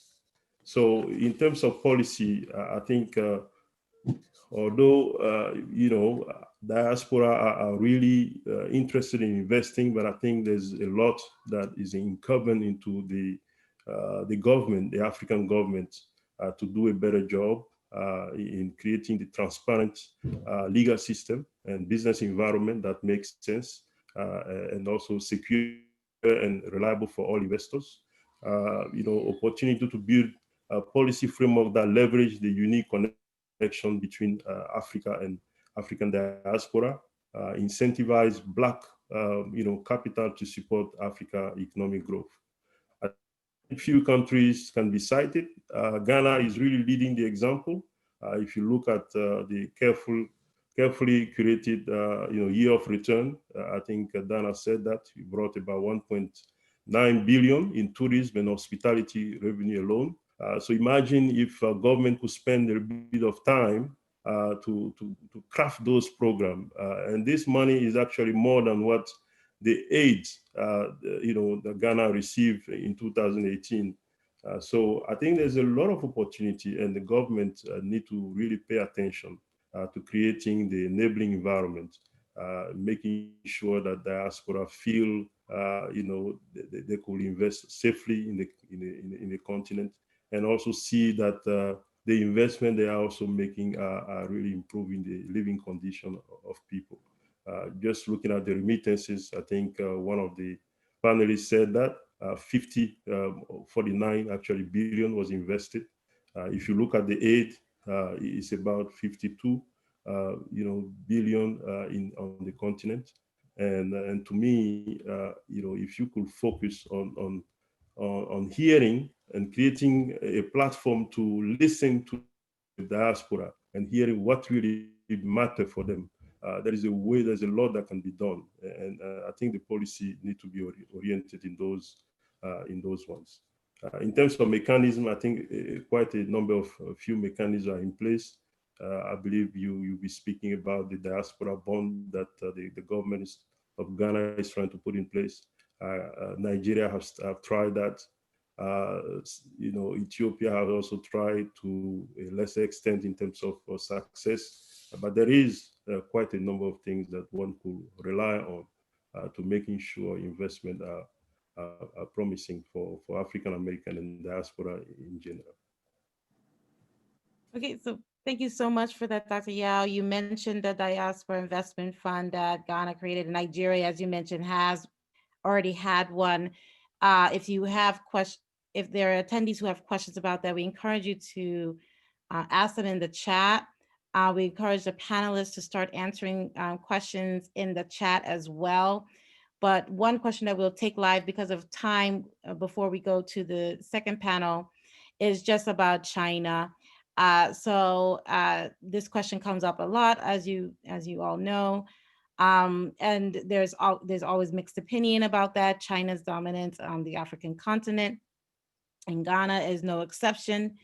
So in terms of policy, I think although diaspora are really interested in investing, but I think there's a lot that is incumbent into the government, the African government, to do a better job in creating the transparent legal system and business environment that makes sense, and also secure and reliable for all investors. Opportunity to build a policy framework that leverage the unique connection between Africa and African diaspora, incentivize Black, capital to support Africa economic growth. A few countries can be cited. Ghana is really leading the example. If you look at the carefully curated, year of return, I think Dana said that we brought about 1.9 billion in tourism and hospitality revenue alone. So imagine if government could spend a bit of time to craft those programs. And this money is actually more than what the aid, that Ghana received in 2018. So I think there's a lot of opportunity, and the government need to really pay attention to creating the enabling environment, making sure that diaspora feel, they could invest safely in the continent, and also see that the investment they are also making are really improving the living condition of people. Just looking at the remittances, I think one of the panelists said that 49 actually billion was invested. If you look at the aid, it's about 52 billion on the continent. And to me, if you could focus on hearing and creating a platform to listen to the diaspora and hearing what really matter for them, there's a lot that can be done, and I think the policy need to be oriented in those ones. In terms of mechanism, I think quite a number of few mechanisms are in place. I believe you'll be speaking about the diaspora bond that the government of Ghana is trying to put in place. Nigeria have tried that. Ethiopia has also tried to a lesser extent in terms of success, but there is quite a number of things that one could rely on to making sure investment are promising for African American and diaspora in general. Okay, so thank you so much for that, Dr. Yao. You mentioned the Diaspora Investment Fund that Ghana created. Nigeria, as you mentioned, has already had one. If you have questions, if there are attendees who have questions about that, we encourage you to ask them in the chat. We encourage the panelists to start answering questions in the chat as well. But one question that we'll take live because of time before we go to the second panel is just about China. So this question comes up a lot, as you all know. And there's always mixed opinion about that. China's dominance on the African continent, and Ghana is no exception.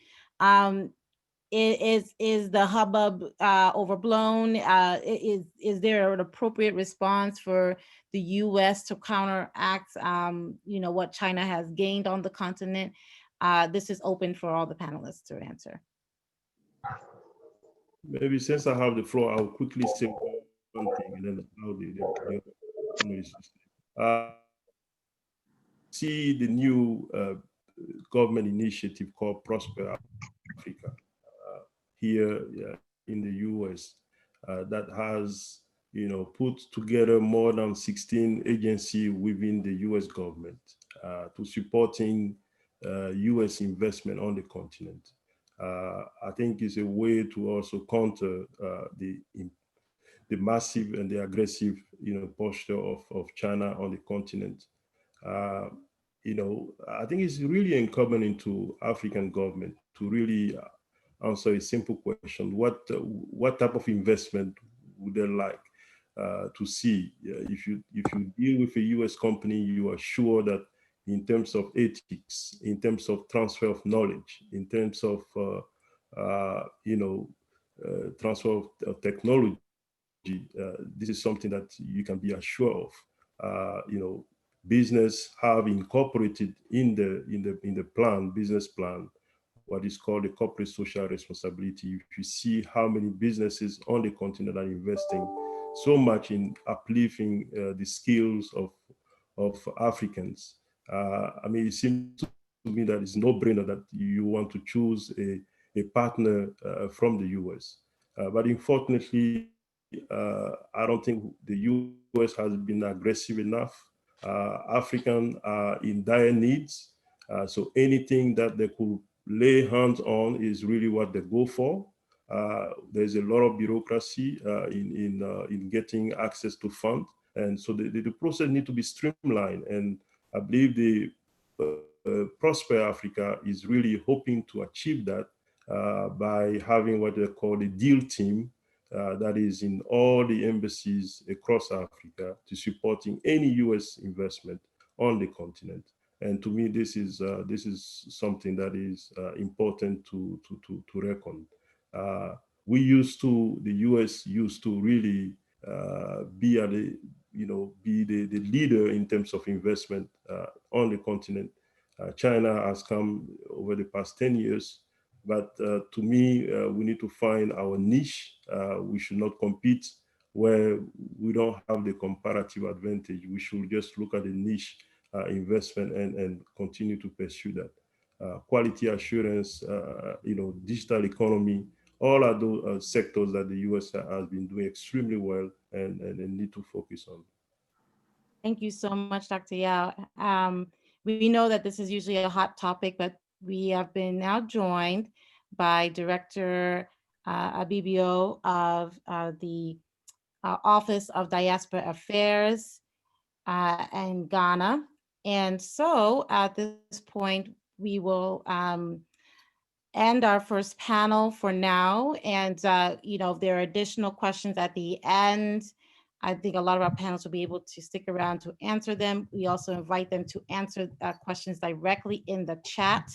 Is the hubbub overblown? Is there an appropriate response for the U.S. to counteract, what China has gained on the continent? This is open for all the panelists to answer. Maybe since I have the floor, I'll quickly say one thing, and then how the see the new government initiative called Prosper Africa here in the US that has put together more than 16 agencies within the US government to supporting US investment on the continent. I think it's a way to also counter the massive and the aggressive posture of China on the continent. I think it's really incumbent into African government to really answer a simple question: what type of investment would they like to see? If you deal with a U.S. company, you are sure that in terms of ethics, in terms of transfer of knowledge, in terms of transfer of technology, this is something that you can be assured of. Business have incorporated in the business plan, what is called the corporate social responsibility. If you see how many businesses on the continent are investing so much in uplifting the skills of Africans, it seems to me that it's no-brainer that you want to choose a partner from the US. But unfortunately, I don't think the US has been aggressive enough. Africans are in dire needs. So anything that they could lay hands on is really what they go for. There's a lot of bureaucracy in getting access to funds. And so the process needs to be streamlined. And I believe the Prosper Africa is really hoping to achieve that by having what they call a deal team that is in all the embassies across Africa to supporting any U.S. investment on the continent. And to me, this is something that is important to reckon. The U.S. used to really be the leader in terms of investment on the continent. China has come over the past 10 years. But to me, we need to find our niche. We should not compete where we don't have the comparative advantage. We should just look at the niche investment and continue to pursue that. Quality assurance, digital economy, all are those sectors that the US has been doing extremely well and need to focus on. Thank you so much, Dr. Yao. We know that this is usually a hot topic, but we have been now joined by Director Abibio of the Office of Diaspora Affairs in Ghana. And so at this point, we will end our first panel for now. And, if there are additional questions at the end, I think a lot of our panelists will be able to stick around to answer them. We also invite them to answer questions directly in the chat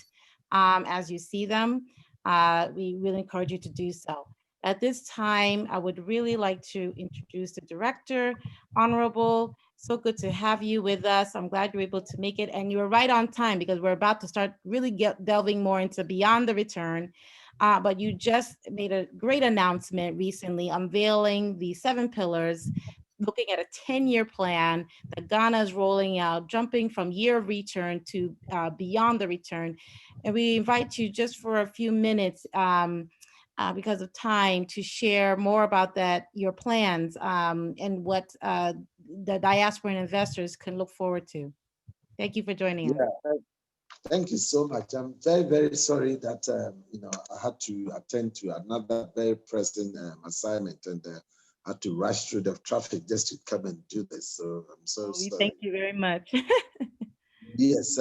as you see them. We really encourage you to do so. At this time, I would really like to introduce the director, Honorable. So good to have you with us. I'm glad you're able to make it. And you were right on time because we're about to start really delving more into Beyond the Return. But you just made a great announcement recently, unveiling the 7 pillars, looking at a 10-year plan that Ghana is rolling out, jumping from year of return to Beyond the Return. And we invite you just for a few minutes because of time to share more about that, your plans and what the diaspora and investors can look forward to. Thank you for joining us. Thank you so much. I'm very, very sorry that I had to attend to another very pressing assignment and had to rush through the traffic just to come and do this. So I'm so sorry. Thank you very much. Yes,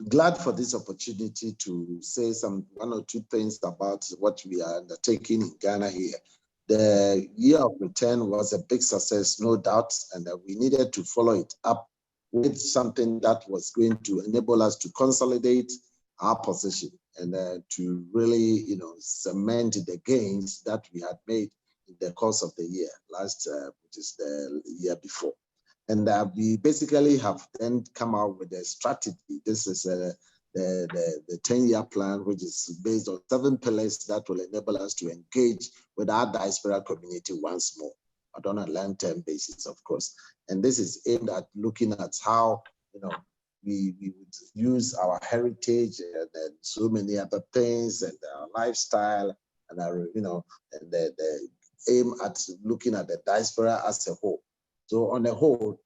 glad for this opportunity to say one or two things about what we are undertaking in Ghana here. The year of return was a big success, no doubt, and we needed to follow it up with something that was going to enable us to consolidate our position and to really, cement the gains that we had made in the course of the year which is the year before. And we basically have then come out with a strategy. This is the 10-year plan, which is based on 7 pillars that will enable us to engage with our diaspora community once more, but on a long-term basis, of course. And this is aimed at looking at how, we would use our heritage and so many other things and our lifestyle and our, and the aim at looking at the diaspora as a whole. So on the whole,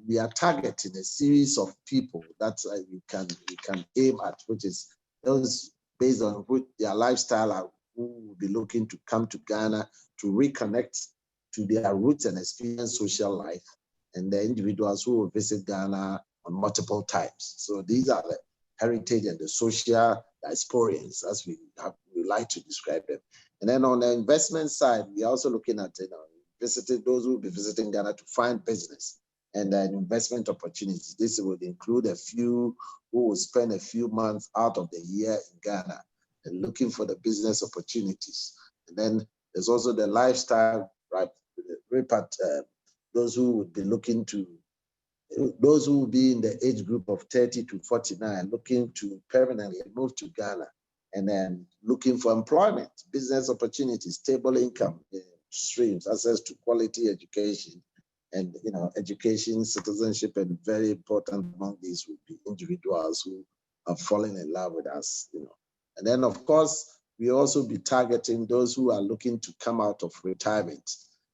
we are targeting a series of people that we can aim at, which is those based on their lifestyle are, who will be looking to come to Ghana to reconnect to their roots and experience social life, and the individuals who will visit Ghana on multiple times. So these are the heritage and the social diasporians, as we like to describe them. And then on the investment side, we're also looking at visiting those who will be visiting Ghana to find business and investment opportunities. This would include a few who will spend a few months out of the year in Ghana and looking for the business opportunities. And then there's also the lifestyle, right? Those who would be looking to, those who will be in the age group of 30 to 49, looking to permanently move to Ghana, and then looking for employment, business opportunities, stable income streams, access to quality education, and education, citizenship, and very important among these would be individuals who are falling in love with us. And then of course we also be targeting those who are looking to come out of retirement,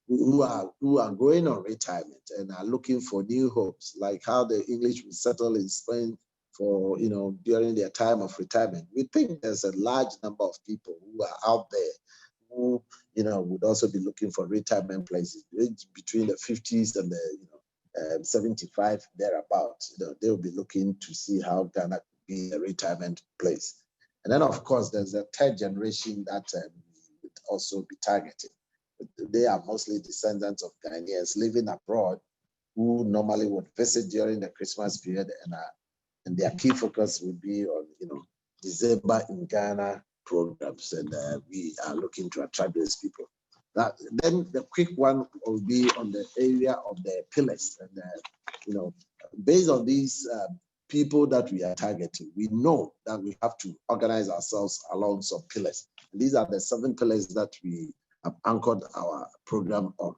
who are going on retirement and are looking for new hopes, like how the English will settle in Spain for during their time of retirement. We think there's a large number of people who are out there who would also be looking for retirement places between the 50s and the 75 thereabout. They will be looking to see how Ghana could be a retirement place. And then of course there's a third generation that we would also be targeting. They are mostly descendants of Ghanaians living abroad who normally would visit during the Christmas period, and their key focus would be on December in Ghana programs, and we are looking to attract those people. Then the quick one will be on the area of the pillars, and based on these people that we are targeting, we know that we have to organize ourselves along some pillars. And these are the 7 pillars that we have anchored our program on.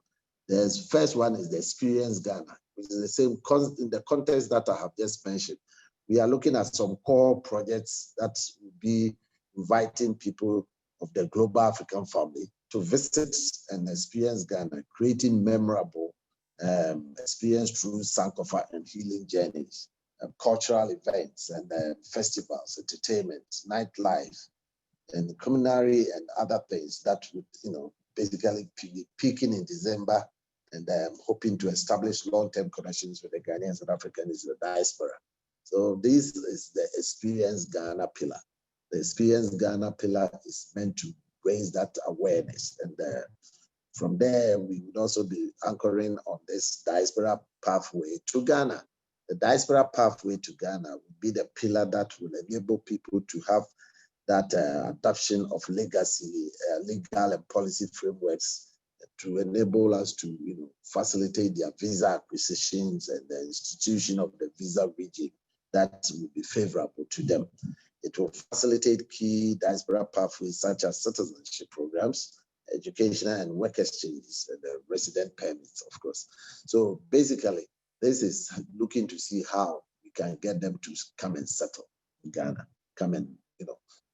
The first one is the Experience Ghana, which is the same in the context that I have just mentioned. We are looking at some core projects that will be inviting people of the global African family to visit and experience Ghana, creating memorable experience through Sankofa and healing journeys, cultural events and festivals, entertainment, nightlife, and culinary and other things that would, basically be peaking in December, and hoping to establish long-term connections with the Ghanaians and Africans in the diaspora. So this is the Experience Ghana pillar. The Experience Ghana pillar is meant to raise that awareness. And from there, we would also be anchoring on this diaspora pathway to Ghana. The diaspora pathway to Ghana would be the pillar that will enable people to have that adoption of legacy, legal and policy frameworks to enable us to facilitate their visa acquisitions and the institution of the visa regime that will be favorable to them. It will facilitate key diaspora pathways such as citizenship programs, educational and work exchanges, and the resident permits, of course. So basically, this is looking to see how we can get them to come and settle in Ghana, come and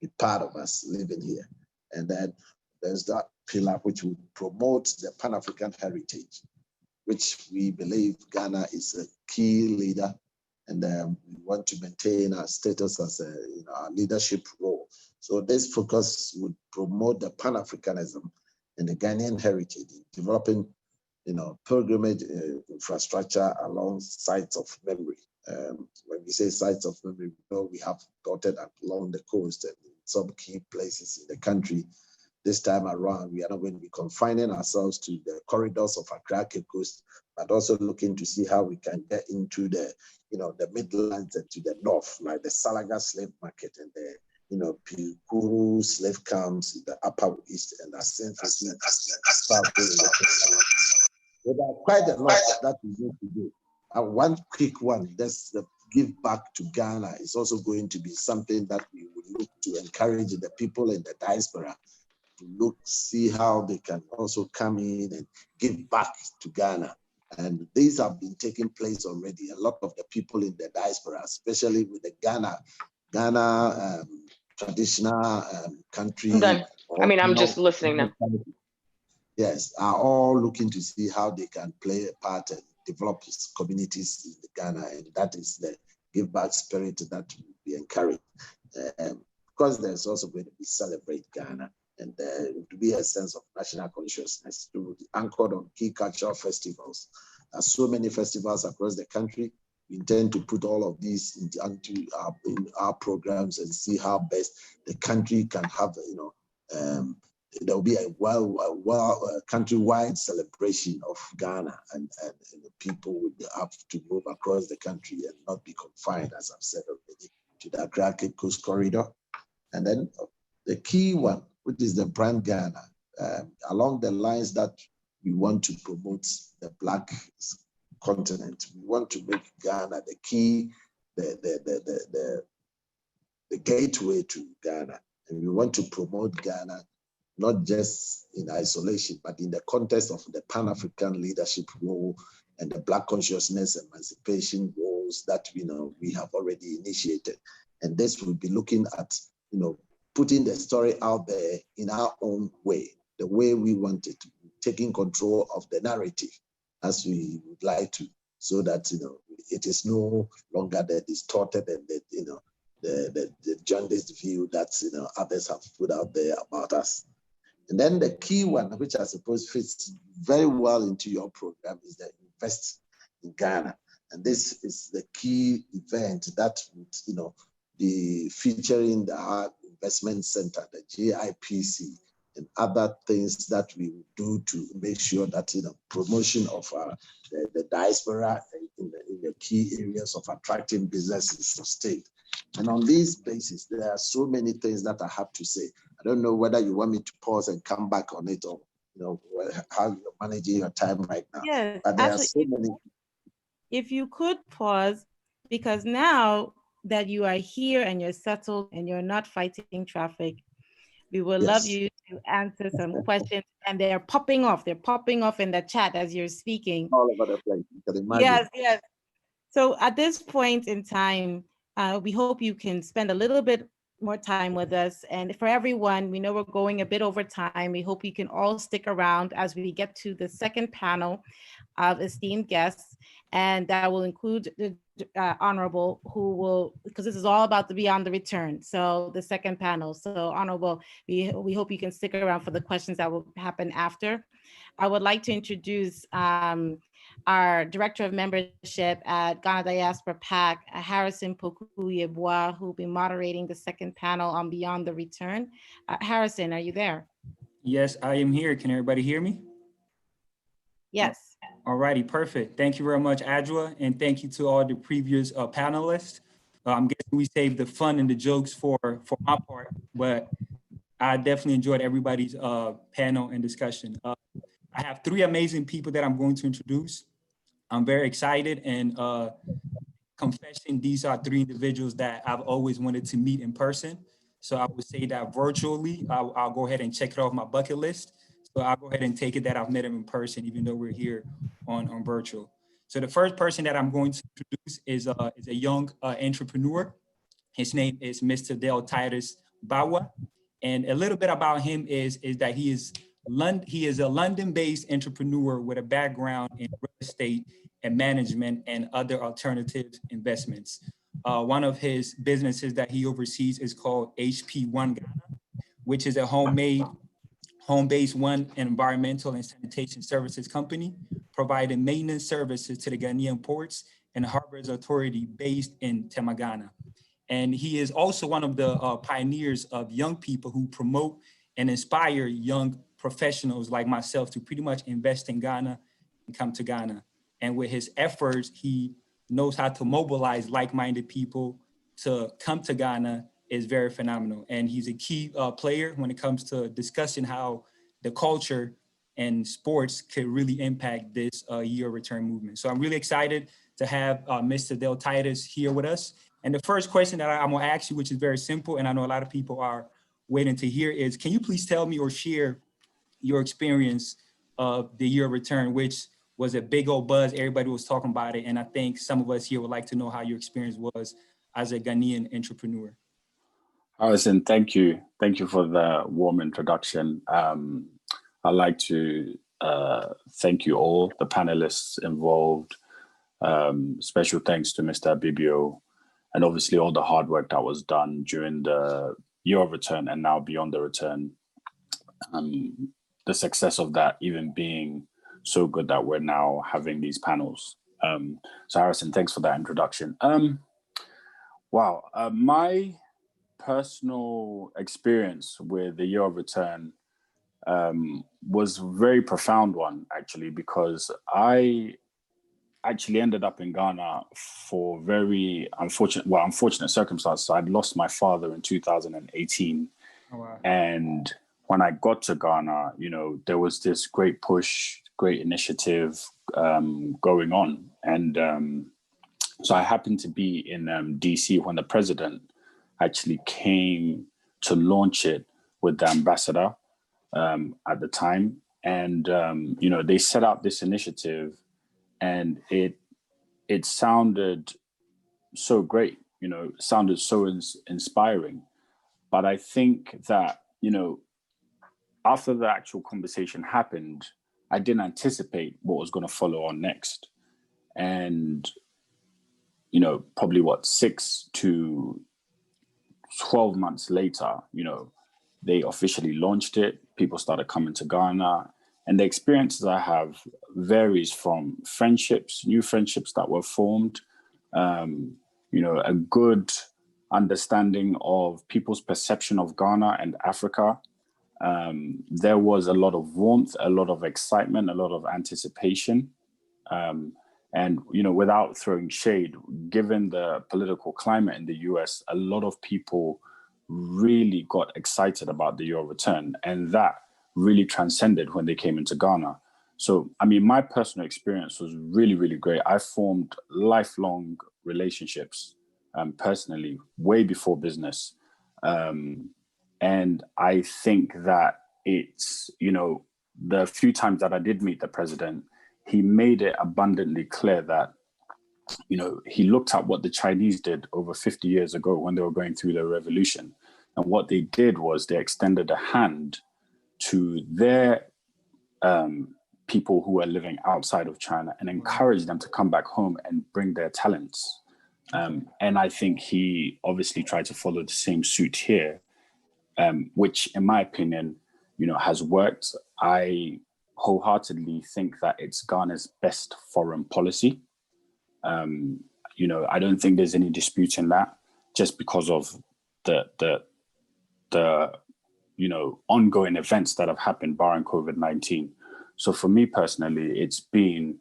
be part of us living here. And then there's that pillar which will promote the Pan-African heritage, which we believe Ghana is a key leader, and we want to maintain our status as our leadership role. So this focus would promote the Pan-Africanism and the Ghanaian heritage, developing pilgrimage infrastructure along sites of memory. When we say sites of memory, we have dotted along the coast and in some key places in the country. This time around, we are not going to be confining ourselves to the corridors of Accra Cape Coast, but also looking to see how we can get into the, the Midlands and to the north, like the Salaga slave market and the, Pikuru slave camps in the Upper East and the Central South. There are quite a lot that we need to do. One quick one, that's the give back to Ghana, is also going to be something that we will look to encourage the people in the diaspora to see how they can also come in and give back to Ghana. And these have been taking place already. A lot of the people in the diaspora, especially with the Ghana traditional country. I'm just listening now. Yes, are all looking to see how they can play a part and develop communities in Ghana. And that is the give back spirit that we encourage. Because there's also going to be Celebrate Ghana. And there will be a sense of national consciousness to be anchored on key cultural festivals. There are so many festivals across the country. We intend to put all of these into our programs and see how best the country can have, there will be a countrywide celebration of Ghana, and the people will have to move across the country and not be confined, as I've said already, to the Accra Cape Coast corridor. And then The key one, which is the brand Ghana, along the lines that we want to promote the Black continent. We want to make Ghana the key, the gateway to Ghana. And we want to promote Ghana not just in isolation, but in the context of the Pan-African leadership role and the Black consciousness emancipation goals that we have already initiated. And this will be looking at putting the story out there in our own way, the way we want it, taking control of the narrative as we would like to, so that it is no longer the distorted and the jaundiced view that others have put out there about us. And then the key one, which I suppose fits very well into your program, is the Invest in Ghana. And this is the key event that would be featuring the Investment Center, the JIPC, and other things that we would do to make sure that promotion of the diaspora in the key areas of attracting business is sustained. And on this basis, there are so many things that I have to say. I don't know whether you want me to pause and come back on it, or how you're managing your time right now. Yes, But there actually, are so many. if you could pause, because now that you are here and you're settled and you're not fighting traffic, we would love you to answer some questions, and they're popping off. They're popping off in the chat as you're speaking. All over the place, you can imagine. Yes, yes. So at this point in time, we hope you can spend a little bit more time with us. And for everyone, we know we're going a bit over time. We hope you can all stick around as we get to the second panel of esteemed guests. And that will include the Honorable, who will, because this is all about the Beyond the Return. So the second panel. So Honorable, we hope you can stick around for the questions that will happen after. I would like to introduce our Director of Membership at Ghana Diaspora PAC, Harrison Poku-Yeboah, who will be moderating the second panel on Beyond the Return. Harrison, are you there? Yes, I am here. Can everybody hear me? Yes. All righty, perfect. Thank you very much, Adjoa, and thank you to all the previous panelists. I'm guessing we saved the fun and the jokes for my part, but I definitely enjoyed everybody's panel and discussion. I have three amazing people that I'm going to introduce. I'm very excited, and confession, these are three individuals that I've always wanted to meet in person. So I would say that virtually, I'll go ahead and check it off my bucket list. So I'll go ahead and take it that I've met him in person, even though we're here on virtual. So the first person that I'm going to introduce is a young entrepreneur. His name is Mr. Del Titus Bawa. And a little bit about him is that he is a London-based entrepreneur with a background in real estate and management and other alternative investments. One of his businesses that he oversees is called HP1 Ghana, which is a home-based environmental and sanitation services company, providing maintenance services to the Ghanaian ports and harbors authority based in Temagana. And he is also one of the pioneers of young people who promote and inspire young professionals like myself to pretty much invest in Ghana and come to Ghana. And with his efforts, he knows how to mobilize like-minded people to come to Ghana is very phenomenal. And he's a key player when it comes to discussing how the culture and sports could really impact this year return movement. So I'm really excited to have Mr. Del Titus here with us. And the first question that I'm gonna ask you, which is very simple, and I know a lot of people are waiting to hear, is can you please tell me or share your experience of the year of return, which was a big old buzz. Everybody was talking about it. And I think some of us here would like to know how your experience was as a Ghanaian entrepreneur. Harrison, thank you. Thank you for the warm introduction. I'd like to thank you all, the panelists involved. Special thanks to Mr. Abibio, and obviously all the hard work that was done during the year of return and now beyond the return. The success of that even being so good that we're now having these panels. So Harrison, thanks for that introduction. Wow, my personal experience with the year of return was a very profound one, actually, because I actually ended up in Ghana for very unfortunate circumstances. So I'd lost my father in 2018. Oh, wow. And when I got to Ghana, you know, there was this great push, great initiative going on. And so I happened to be in DC when the president actually came to launch it with the ambassador at the time. And, you know, they set out this initiative, and it sounded so great, you know, sounded so inspiring. But I think that, you know, after the actual conversation happened, I didn't anticipate what was going to follow on next. And, you know, probably 6 to 12 months later, you know, they officially launched it. People started coming to Ghana. And the experiences I have varies from friendships, new friendships that were formed, you know, a good understanding of people's perception of Ghana and Africa. There was a lot of warmth, a lot of excitement, a lot of anticipation. And, you know, without throwing shade, given the political climate in the US, a lot of people really got excited about the Euro return. And that really transcended when they came into Ghana. So, I mean, my personal experience was really, really great. I formed lifelong relationships personally, way before business. And I think that it's, you know, the few times that I did meet the president, he made it abundantly clear that, you know, he looked at what the Chinese did over 50 years ago when they were going through their revolution. And what they did was they extended a hand to their people who are living outside of China and encouraged them to come back home and bring their talents. And I think he obviously tried to follow the same suit here, which in my opinion, you know, has worked. I wholeheartedly think that it's Ghana's best foreign policy. You know, I don't think there's any dispute in that, just because of the you know, ongoing events that have happened barring COVID-19. So for me personally, it's been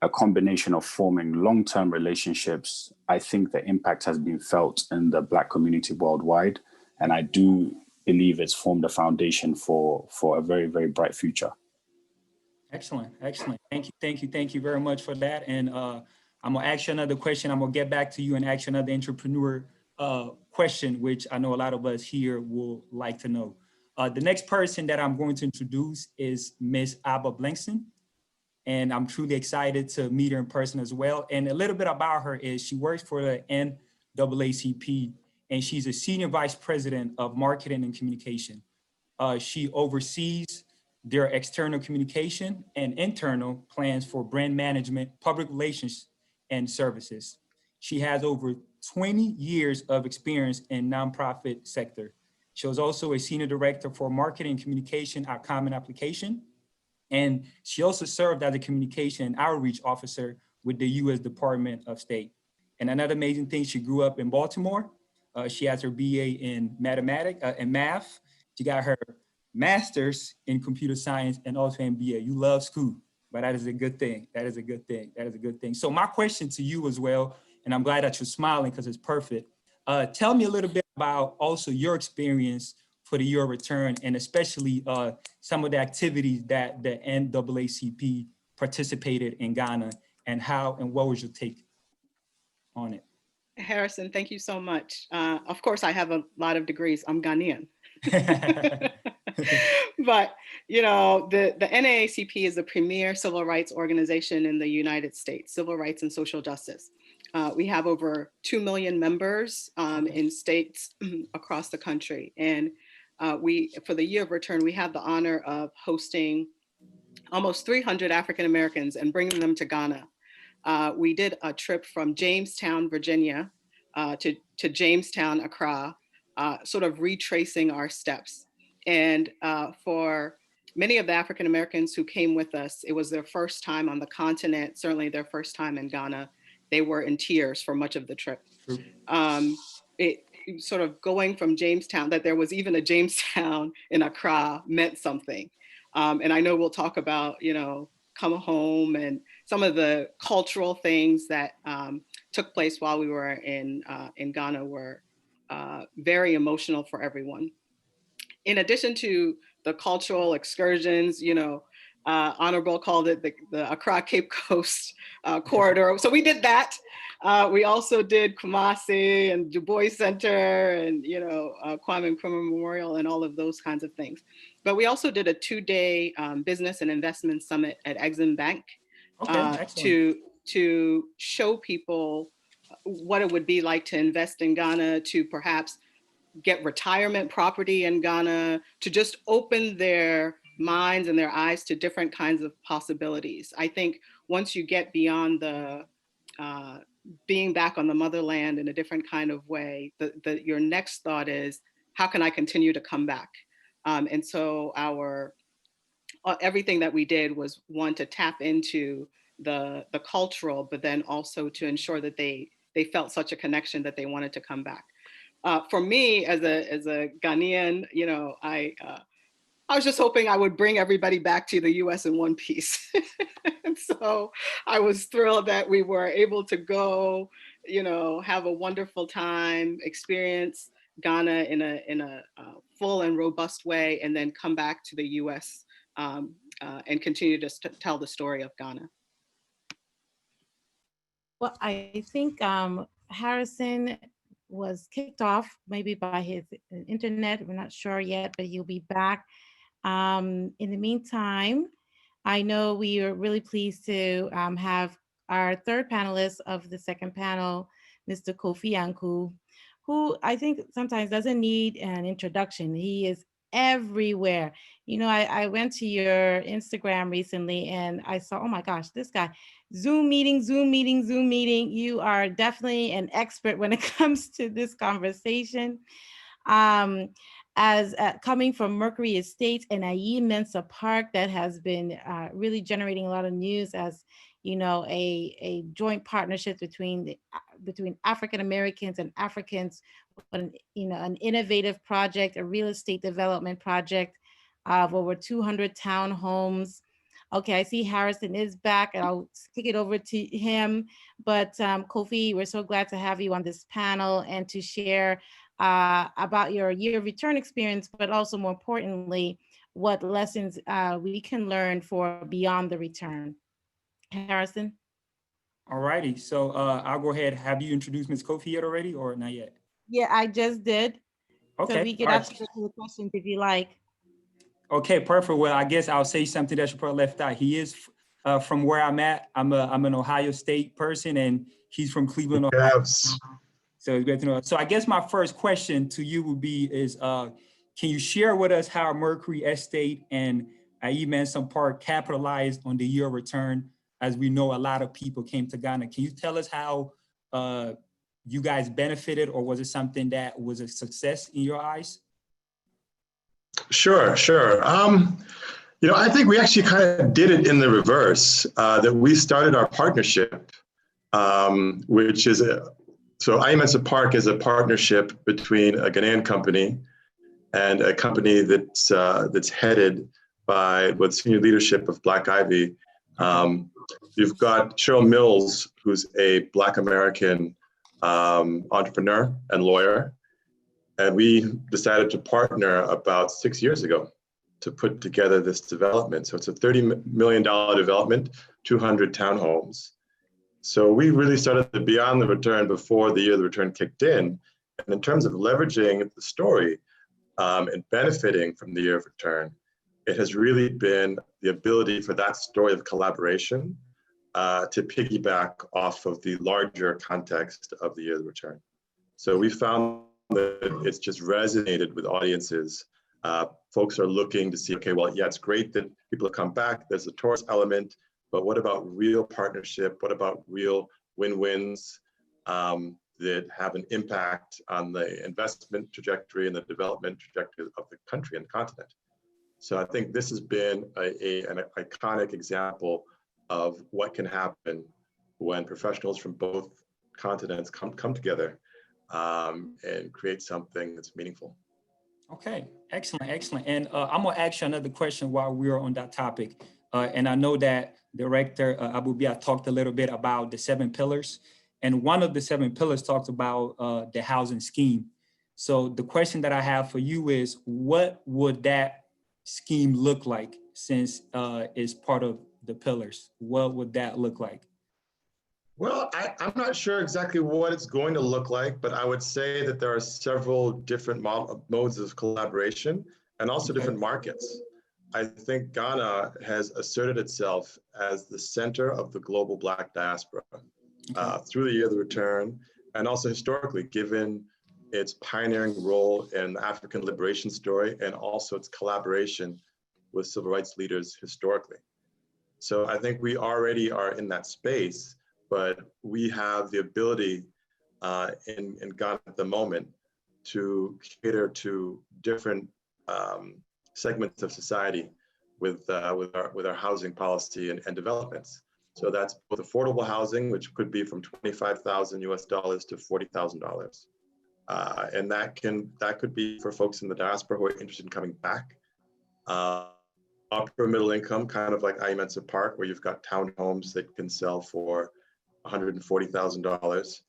a combination of forming long-term relationships. I think the impact has been felt in the Black community worldwide, and I do believe it's formed a foundation for a very, very bright future. Excellent, excellent. Thank you very much for that. And I'm gonna ask you another question. I'm gonna get back to you and ask you another entrepreneur question, which I know a lot of us here will like to know. The next person that I'm going to introduce is Miss Abba Blankson. And I'm truly excited to meet her in person as well. And a little bit about her is she works for the NAACP, and she's a senior vice president of marketing and communication. She oversees their external communication and internal plans for brand management, public relations, and services. She has over 20 years of experience in nonprofit sector. She was also a senior director for marketing and communication at Common Application. And she also served as a communication and outreach officer with the U.S. Department of State. And another amazing thing, she grew up in Baltimore. She has her BA in mathematics and math. She got her master's in computer science and also MBA. You love school, but that is a good thing. That is a good thing. That is a good thing. So my question to you as well, and I'm glad that you're smiling because it's perfect. Tell me a little bit about also your experience for the Euro return, and especially some of the activities that the NAACP participated in Ghana, and how and what was your take on it? Harrison, thank you so much. Of course, I have a lot of degrees. I'm Ghanaian. But, you know, the NAACP is the premier civil rights organization in the United States, civil rights and social justice. We have over 2 million members in states across the country. And for the Year of Return, we have the honor of hosting almost 300 African Americans and bringing them to Ghana. We did a trip from Jamestown, Virginia, to Jamestown, Accra, sort of retracing our steps. And for many of the African Americans who came with us, it was their first time on the continent, certainly their first time in Ghana. They were in tears for much of the trip. It sort of going from Jamestown, that there was even a Jamestown in Accra meant something. And I know we'll talk about, you know, come home and some of the cultural things that took place while we were in Ghana were very emotional for everyone. in addition to the cultural excursions, Honorable called it the Accra Cape Coast corridor. So we did that. We also did Kumasi and Du Bois Center and, Kwame Nkrumah Memorial and all of those kinds of things. But we also did a 2-day business and investment summit at Exim Bank to show people what it would be like to invest in Ghana, to perhaps get retirement property in Ghana, to just open their minds and their eyes to different kinds of possibilities. I think once you get beyond the being back on the motherland in a different kind of way, your next thought is, how can I continue to come back? And so everything that we did was, one, to tap into the cultural, but then also to ensure that they felt such a connection that they wanted to come back. For me, as a Ghanaian, I was just hoping I would bring everybody back to the US in one piece. And so I was thrilled that we were able to go, have a wonderful time, experience Ghana in a full and robust way, and then come back to the US and continue to tell the story of Ghana. Well, I think Harrison was kicked off maybe by his internet. We're not sure yet, but he'll be back. In the meantime, I know we are really pleased to have our third panelist of the second panel, Mr. Kofi Anku, who I think sometimes doesn't need an introduction. He is everywhere. I went to your Instagram recently and I saw, oh my gosh, this guy, Zoom meeting, Zoom meeting, Zoom meeting. You are definitely an expert when it comes to this conversation. As coming from Mercury Estates and Ayi Mensa Park, that has been really generating a lot of news as a joint partnership between African Americans and Africans, an innovative project, a real estate development project of over 200 townhomes. Okay, I see Harrison is back, and I'll kick it over to him. But Kofi, we're so glad to have you on this panel and to share about your year of return experience, but also more importantly, what lessons we can learn for beyond the return. Harrison? All righty, so I'll go ahead. Have you introduced Ms. Kofi yet already or not yet? Yeah, I just did. Okay. So we get out to the questions if you like. Okay, perfect. Well, I guess I'll say something that you probably left out. He is from where I'm at. I'm an Ohio State person, and he's from Cleveland, Ohio. Yes. So it's great to know. So I guess my first question to you would be can you share with us how Mercury Estate and Ayi Mensa Park capitalized on the year of return? As we know, a lot of people came to Ghana. Can you tell us how you guys benefited, or was it something that was a success in your eyes? Sure. I think we actually kind of did it in the reverse, that we started our partnership, which is so Ayi Mensa Park is a partnership between a Ghanaian company and a company that's headed by with senior leadership of Black Ivy. You've got Cheryl Mills, who's a Black American entrepreneur and lawyer. And we decided to partner about 6 years ago to put together this development. So it's a $30 million development, 200 townhomes. So we really started the Beyond the Return before the year of the return kicked in. And in terms of leveraging the story and benefiting from the year of return, it has really been the ability for that story of collaboration to piggyback off of the larger context of the year of the return. So we found that it's just resonated with audiences. Folks are looking to see, okay, well, yeah, it's great that people have come back. There's a tourist element, but what about real partnership? What about real win-wins that have an impact on the investment trajectory and the development trajectory of the country and the continent? So I think this has been an iconic example of what can happen when professionals from both continents come together and create something that's meaningful. Okay, excellent. And I'm gonna ask you another question while we're on that topic. And I know that Director Abubia talked a little bit about the 7 pillars. And one of the 7 pillars talks about the housing scheme. So the question that I have for you is, what would that scheme look like since it's part of the pillars? What would that look like? Well, I'm not sure exactly what it's going to look like, but I would say that there are several different modes of collaboration and also different markets. I think Ghana has asserted itself as the center of the global Black diaspora through the Year of the Return, and also historically, given its pioneering role in the African liberation story and also its collaboration with civil rights leaders historically. So I think we already are in that space, but we have the ability in Ghana at the moment to cater to different segments of society with our housing policy and developments. So that's both affordable housing, which could be from $25,000 US to $40,000. And that could be for folks in the diaspora who are interested in coming back. Upper middle income, kind of like Aymensa Park, where you've got townhomes that can sell for $140,000.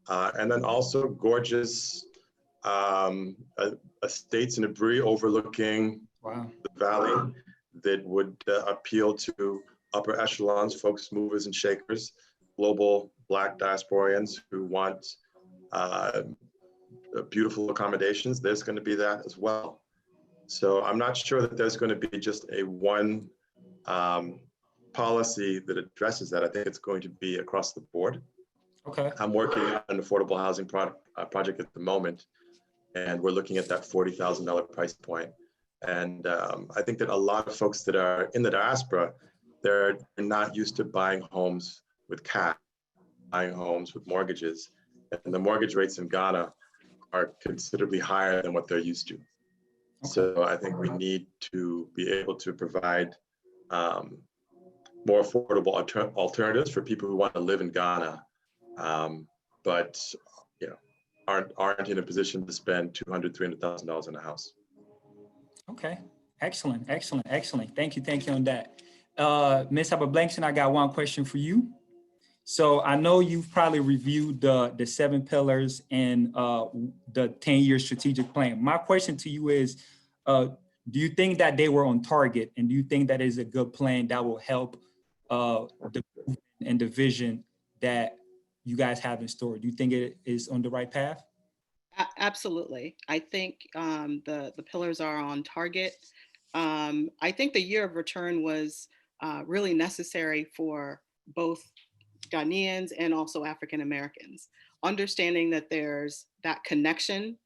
And then also gorgeous estates in Abri overlooking the valley that would appeal to upper echelons, folks, movers and shakers, global Black diasporians who want beautiful accommodations. There's going to be that as well. So I'm not sure that there's going to be just a one policy that addresses that. I think it's going to be across the board. Okay. I'm working on an affordable housing project at the moment, and we're looking at that $40,000 price point. And I think that a lot of folks that are in the diaspora, they're not used to buying homes with cash, buying homes with mortgages. And the mortgage rates in Ghana are considerably higher than what they're used to. Okay. So I think we need to be able to provide more affordable alternatives for people who want to live in Ghana, but aren't in a position to spend $200,000, $300,000 on a house. Okay, excellent. Thank you on that. Ms. Abablankson, I got one question for you. So I know you've probably reviewed the 7 pillars and the 10-year strategic plan. My question to you is, do you think that they were on target? And do you think that is a good plan that will help the and the vision that you guys have in store? Do you think it is on the right path? Absolutely. I think the pillars are on target. I think the Year of Return was really necessary for both Ghanaians and also African Americans. Understanding that there's that connection,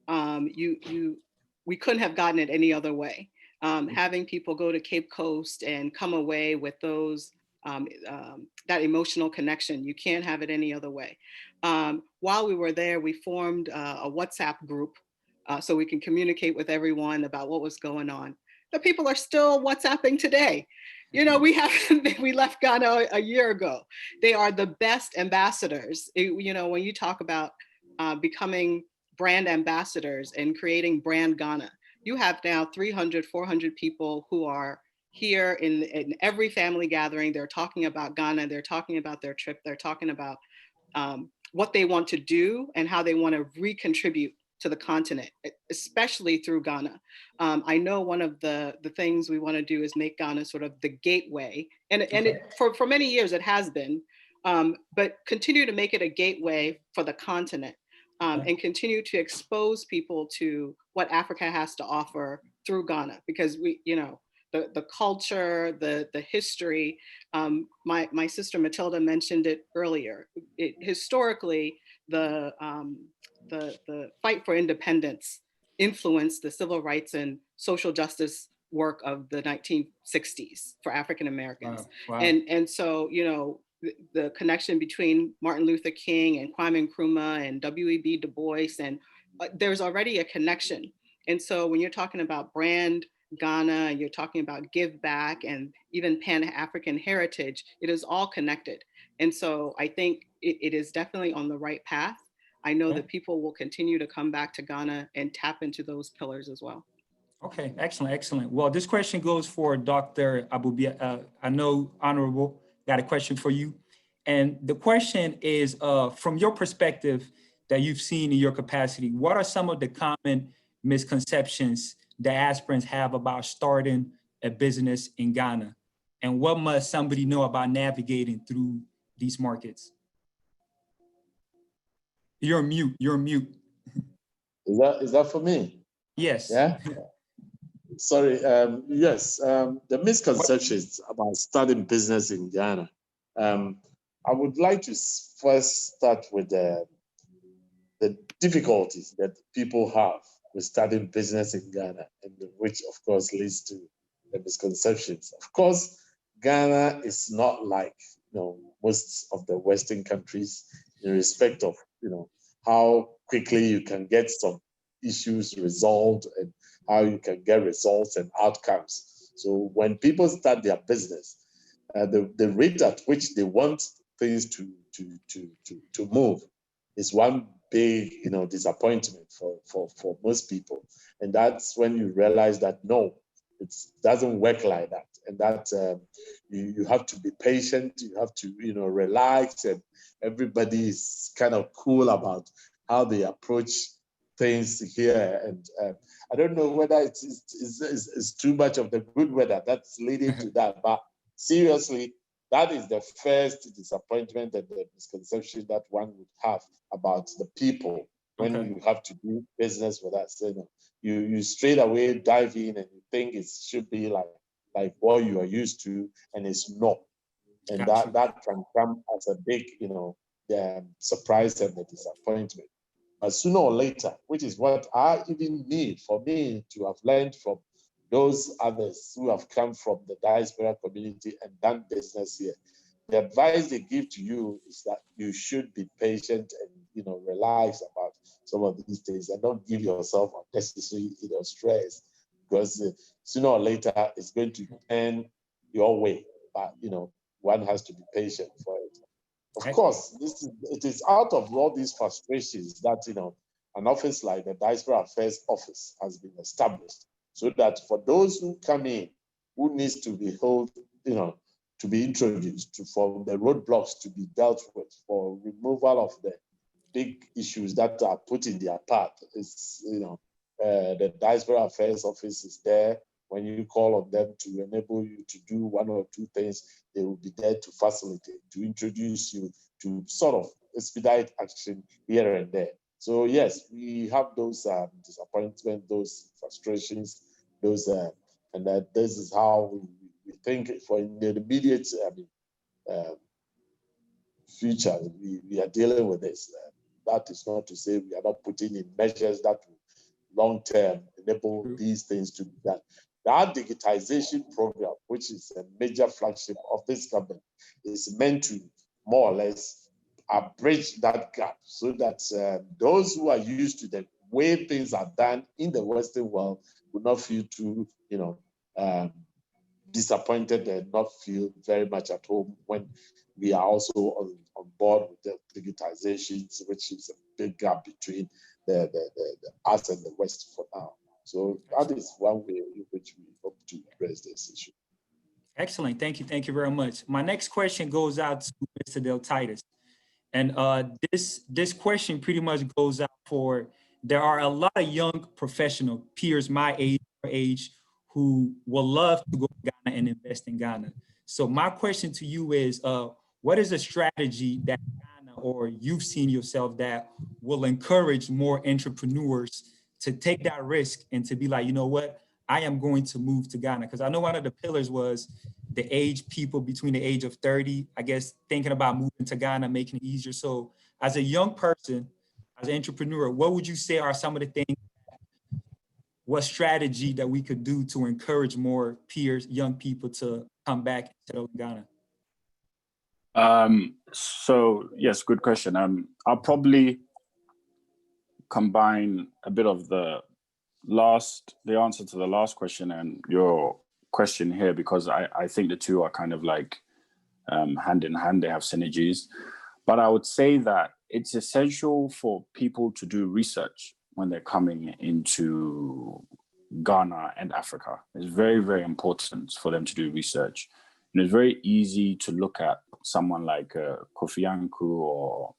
we couldn't have gotten it any other way. Having people go to Cape Coast and come away with those that emotional connection, you can't have it any other way. While we were there, we formed a WhatsApp group so we can communicate with everyone about what was going on. The people are still WhatsApping today. You know, we left Ghana a year ago. They are the best ambassadors. When you talk about becoming brand ambassadors and creating brand Ghana, you have now 300, 400 people who are here in every family gathering. They're talking about Ghana, they're talking about their trip, they're talking about what they want to do and how they want to recontribute to the continent, especially through Ghana. I know one of the things we want to do is make Ghana sort of the gateway, and for many years it has been, but continue to make it a gateway for the continent, and continue to expose people to what Africa has to offer through Ghana, because the culture, the history. My sister Matilda mentioned it earlier. Historically, the fight for independence influenced the civil rights and social justice work of the 1960s for African Americans. Wow. And so, the connection between Martin Luther King and Kwame Nkrumah and W.E.B. Du Bois, and there's already a connection. And so when you're talking about brand Ghana, and you're talking about give back and even Pan-African heritage, it is all connected. And so I think it is definitely on the right path. I know that people will continue to come back to Ghana and tap into those pillars as well. Okay, excellent. Well, this question goes for Dr. Abubia. I know Honorable got a question for you. And the question is, from your perspective, that you've seen in your capacity, what are some of the common misconceptions that aspirants have about starting a business in Ghana? And what must somebody know about navigating through these markets? You're mute, you're mute. Is that for me? Yes. Yeah. Sorry. Yes. The misconceptions about starting business in Ghana. I would like to first start with the difficulties that people have with starting business in Ghana, and which of course leads to the misconceptions. Of course, Ghana is not like most of the Western countries in respect of how quickly you can get some issues resolved and how you can get results and outcomes. So when people start their business, the rate at which they want things to move is one big disappointment for most people. And that's when you realize that no, it doesn't work like that, and that you have to be patient, you have to relax, and everybody is kind of cool about how they approach things here. And I don't know whether it's too much of the good weather that's leading to that, but seriously, that is the first disappointment and the misconception that one would have about the people when you have to do business with us. You straight away dive in and you think it should be like what you are used to, and it's not. And that can come as a big surprise and a disappointment. But sooner or later, which is what I even need for me to have learned from those others who have come from the diaspora community and done business here, the advice they give to you is that you should be patient and relax about some of these things, and don't give yourself unnecessary stress, because sooner or later it's going to turn your way. But one has to be patient for it. Of course, it is out of all these frustrations that an office like the Diaspora Affairs Office has been established, so that for those who come in, who needs to be held, to be introduced, for the roadblocks to be dealt with, for removal of the big issues that are put in their path, the Diaspora Affairs Office is there. When you call on them to enable you to do one or two things, they will be there to facilitate, to introduce you, to sort of expedite action here and there. So yes, we have those disappointments, those frustrations, and that this is how we think for in the immediate future we are dealing with this. That is not to say we are not putting in measures that will long-term enable these things to be done. That digitization program, which is a major flagship of this government, is meant to more or less bridge that gap, so that those who are used to the way things are done in the Western world will not feel too, disappointed and not feel very much at home when we are also on board with the digitizations, which is a big gap between the us and the West for now. So that is one way in which we hope to address this issue. Excellent. Thank you very much. My next question goes out to Mr. Del Titus. And this question pretty much goes out for, there are a lot of young professional peers my age who will love to go to Ghana and invest in Ghana. So my question to you is, what is a strategy that Ghana, or you've seen yourself, that will encourage more entrepreneurs to take that risk and to be like, you know what, I am going to move to Ghana? Because I know one of the pillars was the age, people between the age of 30, I guess, thinking about moving to Ghana, making it easier. So as a young person, as an entrepreneur, what would you say are some of the things, what strategy that we could do to encourage more peers, young people, to come back and settle in Ghana? So yes, good question. I'll probably combine a bit of the answer to the last question and your question here, because I think the two are kind of like hand in hand, they have synergies. But I would say that it's essential for people to do research when they're coming into Ghana and Africa. It's very, very important for them to do research. And it's very easy to look at someone like Kofi Anku or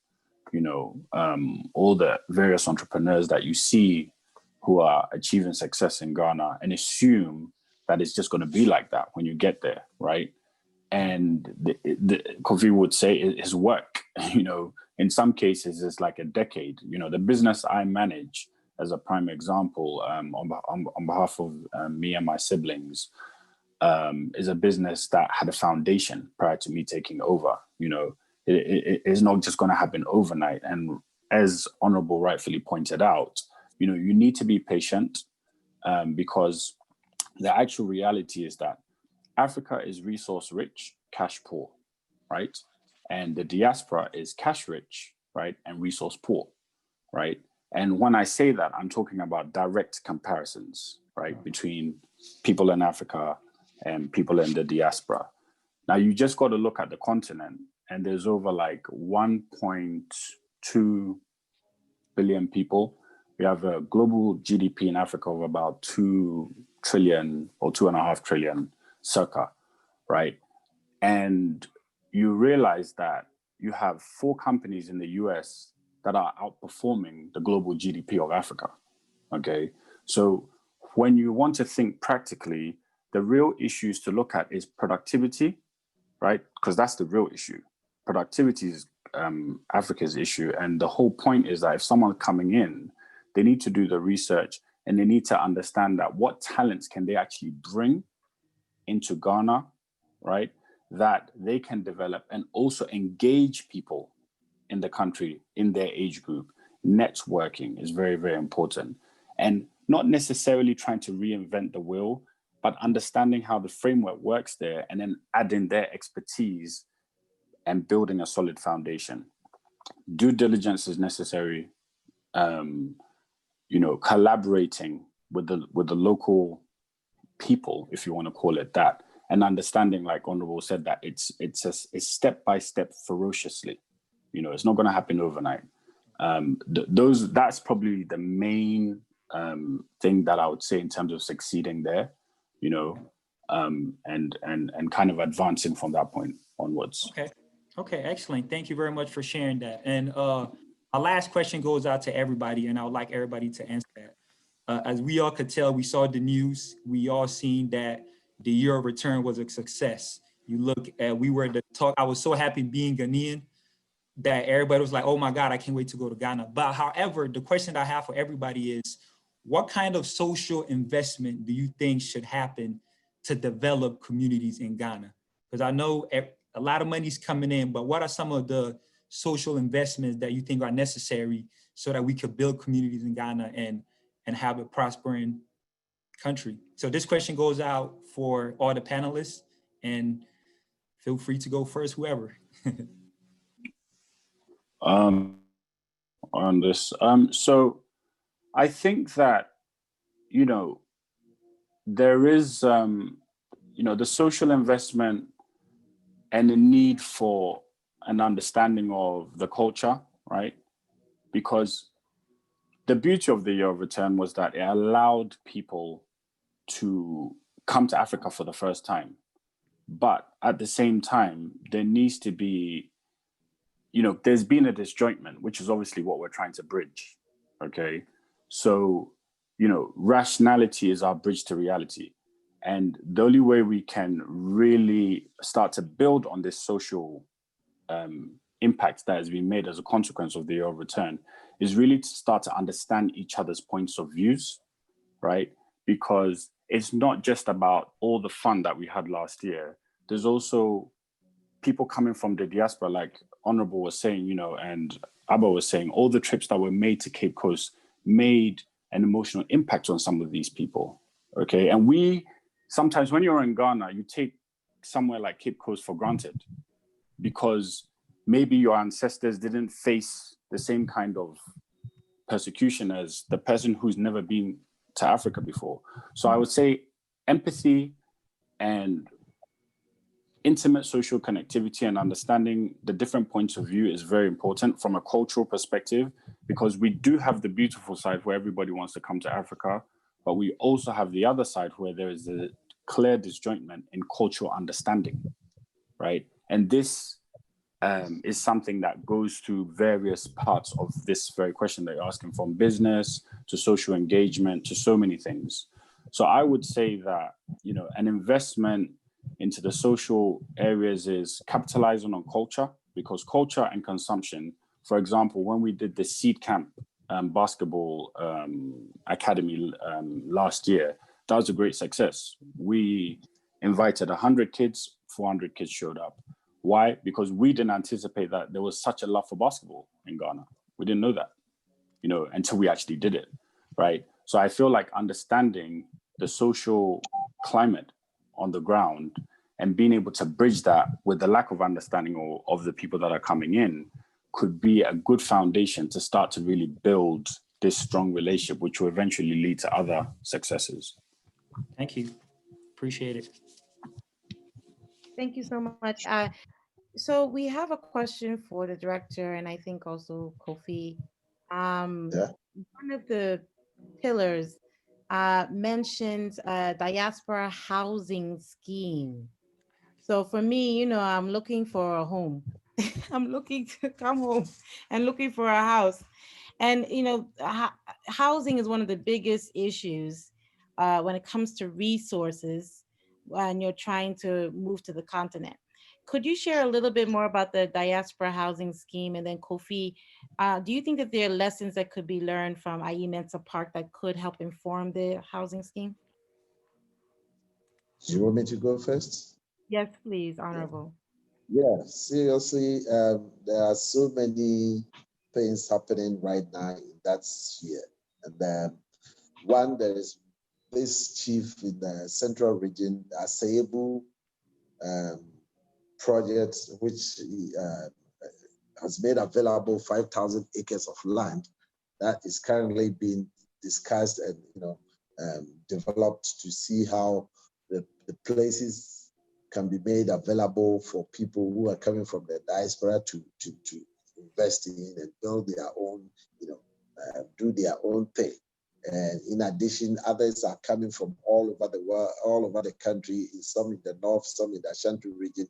all the various entrepreneurs that you see who are achieving success in Ghana and assume that it's just going to be like that when you get there, right? And Kofi would say his work, in some cases is like a decade. The business I manage, as a prime example, on behalf of me and my siblings, is a business that had a foundation prior to me taking over. It's not just going to happen overnight. And as Honorable rightfully pointed out, you need to be patient, because the actual reality is that Africa is resource rich, cash poor, right? And the diaspora is cash rich, right? And resource poor, right? And when I say that, I'm talking about direct comparisons, right? Between people in Africa and people in the diaspora. Now, you just got to look at the continent, and there's over like 1.2 billion people. We have a global GDP in Africa of about 2 trillion or 2.5 trillion circa, right? And you realize that you have 4 companies in the US that are outperforming the global GDP of Africa, okay? So when you want to think practically, the real issues to look at is productivity, right? Because that's the real issue. Productivity is Africa's issue. And the whole point is that if someone's coming in, they need to do the research and they need to understand that what talents can they actually bring into Ghana, right? That they can develop and also engage people in the country, in their age group. Networking is very, very important. And not necessarily trying to reinvent the wheel, but understanding how the framework works there and then adding their expertise and building a solid foundation. Due diligence is necessary, collaborating with the local people, if you want to call it that, and understanding, like Honorable said, that it's step-by-step ferociously. It's not going to happen overnight. That's probably the main thing that I would say in terms of succeeding there, and kind of advancing from that point onwards. Okay, excellent. Thank you very much for sharing that. And our last question goes out to everybody, and I would like everybody to answer that. As we all could tell, we saw the news. We all seen that the year of return was a success. You look at, we were the talk. I was so happy being Ghanaian that everybody was like, oh my God, I can't wait to go to Ghana. But however, the question that I have for everybody is, what kind of social investment do you think should happen to develop communities in Ghana? Because I know a lot of money's coming in, but what are some of the social investments that you think are necessary so that we could build communities in Ghana and have a prospering country? So this question goes out for all the panelists, and feel free to go first, whoever. On this, so I think that, there is, the social investment and the need for an understanding of the culture, right? Because the beauty of the year of return was that it allowed people to come to Africa for the first time. But at the same time, there needs to be, there's been a disjointment, which is obviously what we're trying to bridge, okay? So, rationality is our bridge to reality. And the only way we can really start to build on this social impact that has been made as a consequence of the year of return is really to start to understand each other's points of views, right? Because it's not just about all the fun that we had last year. There's also people coming from the diaspora, like Honorable was saying, and Abba was saying, all the trips that were made to Cape Coast made an emotional impact on some of these people, okay? And sometimes when you're in Ghana, you take somewhere like Cape Coast for granted because maybe your ancestors didn't face the same kind of persecution as the person who's never been to Africa before. So I would say empathy and intimate social connectivity and understanding the different points of view is very important from a cultural perspective, because we do have the beautiful side where everybody wants to come to Africa, but we also have the other side where there is a clear disjointment in cultural understanding, right? And this, is something that goes through various parts of this very question that you're asking, from business to social engagement to so many things. So I would say that, an investment into the social areas is capitalizing on culture, because culture and consumption, for example, when we did the Seed Camp basketball academy last year, that was a great success. We invited 100 kids, 400 kids showed up. Why? Because we didn't anticipate that there was such a love for basketball in Ghana. We didn't know that, until we actually did it, right? So I feel like understanding the social climate on the ground and being able to bridge that with the lack of understanding of the people that are coming in could be a good foundation to start to really build this strong relationship, which will eventually lead to other successes. Thank you. Appreciate it. Thank you so much. So we have a question for the director, and I think also Kofi. Yeah. One of the pillars mentions a diaspora housing scheme. So for me, I'm looking for a home. I'm looking to come home and looking for a house. And, housing is one of the biggest issues when it comes to resources when you're trying to move to the continent. Could you share a little bit more about the diaspora housing scheme? And then Kofi, do you think that there are lessons that could be learned from IE Mensa Park that could help inform the housing scheme? Do you want me to go first? Yes, please, Honorable. Yeah, seriously, there are so many things happening right now in that sphere. And one, there is this chief in the central region, Asebu project, which has made available 5,000 acres of land that is currently being discussed and developed to see how the places can be made available for people who are coming from the diaspora to invest in and build their own, do their own thing. And in addition, others are coming from all over the world, all over the country, some in the north, some in the Ashanti region,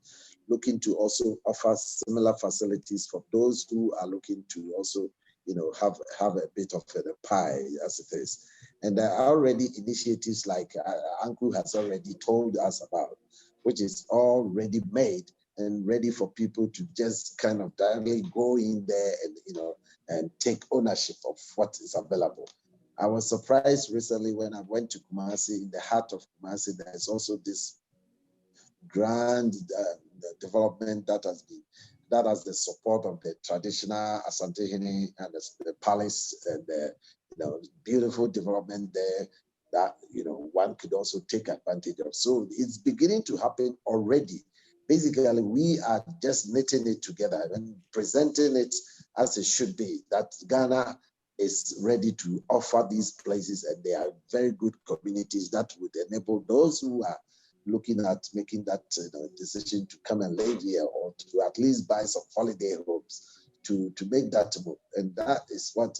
looking to also offer similar facilities for those who are looking to also, have a bit of a pie, as it is. And there are already initiatives like Uncle has already told us about, which is already made and ready for people to just kind of directly go in there and, and take ownership of what is available. I was surprised recently when I went to Kumasi. In the heart of Kumasi, there's also this grand development that has the support of the traditional Asantehene and the palace and the beautiful development there that one could also take advantage of. So it's beginning to happen already. Basically, we are just knitting it together and presenting it as it should be, that Ghana is ready to offer these places, and they are very good communities that would enable those who are looking at making that decision to come and live here or to at least buy some holiday homes to make that move. And that is what,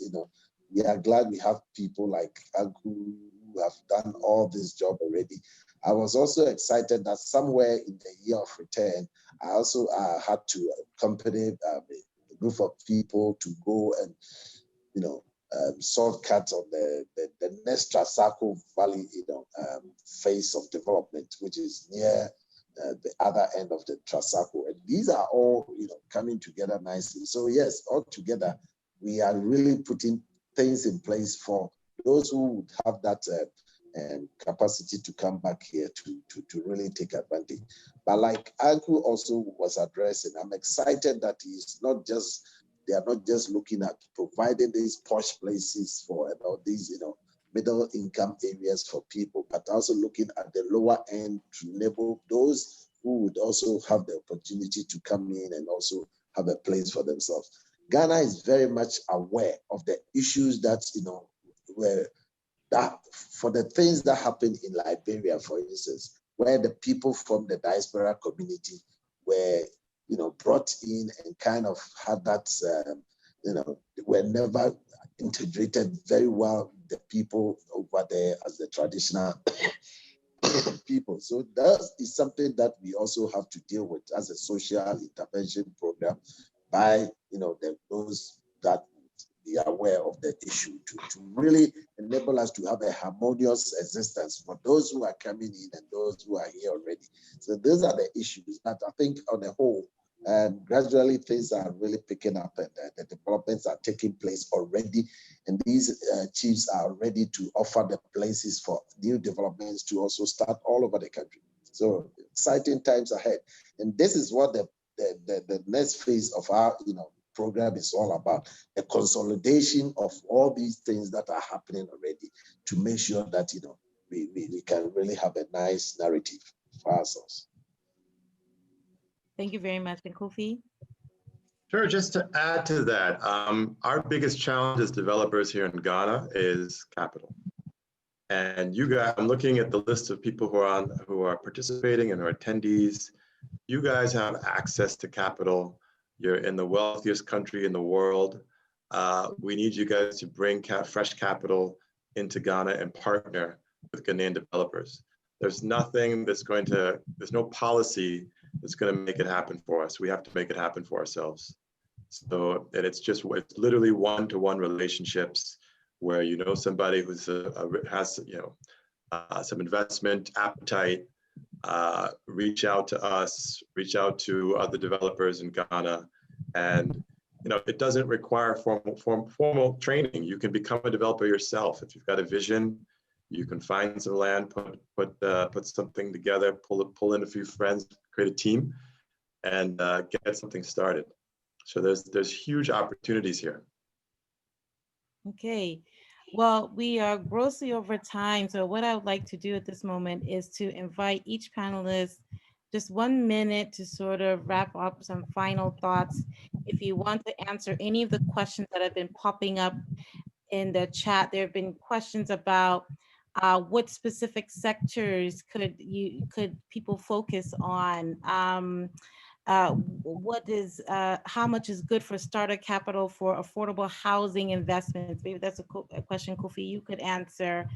we are glad we have people like Agu who have done all this job already. I was also excited that somewhere in the year of return, I also had to accompany a group of people to go and, shortcut on the next Trasaco Valley, phase of development, which is near the other end of the Trasaco. And these are all, coming together nicely. So yes, all together, we are really putting things in place for those who would have that capacity to come back here to really take advantage. But like Uncle also was addressing, I'm excited that they are not just looking at providing these posh places for these, middle income areas for people, but also looking at the lower end to enable those who would also have the opportunity to come in and also have a place for themselves. Ghana is very much aware of the issues that, that for the things that happen in Liberia, for instance, where the people from the diaspora community were, brought in and kind of had that, were never integrated very well, the people over there as the traditional people. So that is something that we also have to deal with as a social intervention program by, those that be aware of the issue to really enable us to have a harmonious existence for those who are coming in and those who are here already. So those are the issues that I think on the whole, gradually things are really picking up and the developments are taking place already. And these chiefs are ready to offer the places for new developments to also start all over the country. So exciting times ahead. And this is what the next phase of our program is all about, a consolidation of all these things that are happening already to make sure that we can really have a nice narrative for ourselves. Thank you very much. And Kofi? Sure, just to add to that, our biggest challenge as developers here in Ghana is capital. And you guys, I'm looking at the list of people who are participating and are attendees. You guys have access to capital. You're in the wealthiest country in the world. We need you guys to bring fresh capital into Ghana and partner with Ghanaian developers. There's no policy that's going to make it happen for us. We have to make it happen for ourselves. So, and it's literally one-to-one relationships where somebody who's has some investment appetite, reach out to us, reach out to other developers in Ghana, and it doesn't require formal training. You can become a developer yourself if you've got a vision. You can find some land, put something together, pull in a few friends, create a team, and get something started. So there's huge opportunities here. Okay. Well, we are grossly over time. So what I would like to do at this moment is to invite each panelist just 1 minute to sort of wrap up some final thoughts. If you want to answer any of the questions that have been popping up in the chat, there have been questions about what specific sectors could people focus on? How much is good for starter capital for affordable housing investments? Maybe that's a question, Kofi, you could answer.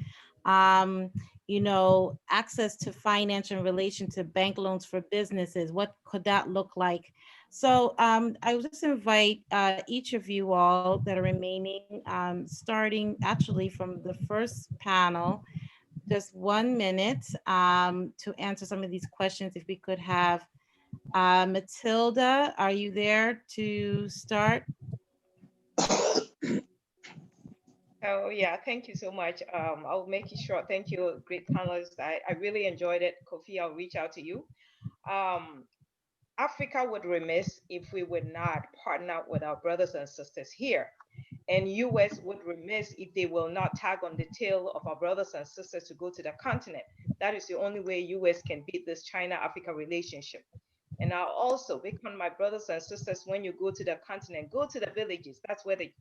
Access to finance in relation to bank loans for businesses, what could that look like? So I will just invite each of you all that are remaining, starting actually from the first panel, just 1 minute to answer some of these questions. If we could have Matilda, are you there to start? Oh yeah, thank you so much. I'll make it short. Thank you, great panelists. I really enjoyed it. Kofi, I'll reach out to you. Africa would remiss if we would not partner with our brothers and sisters here. And US would remiss if they will not tag on the tail of our brothers and sisters to go to the continent. That is the only way US can beat this China-Africa relationship. And I'll also become my brothers and sisters, when you go to the continent, go to the villages. That's where the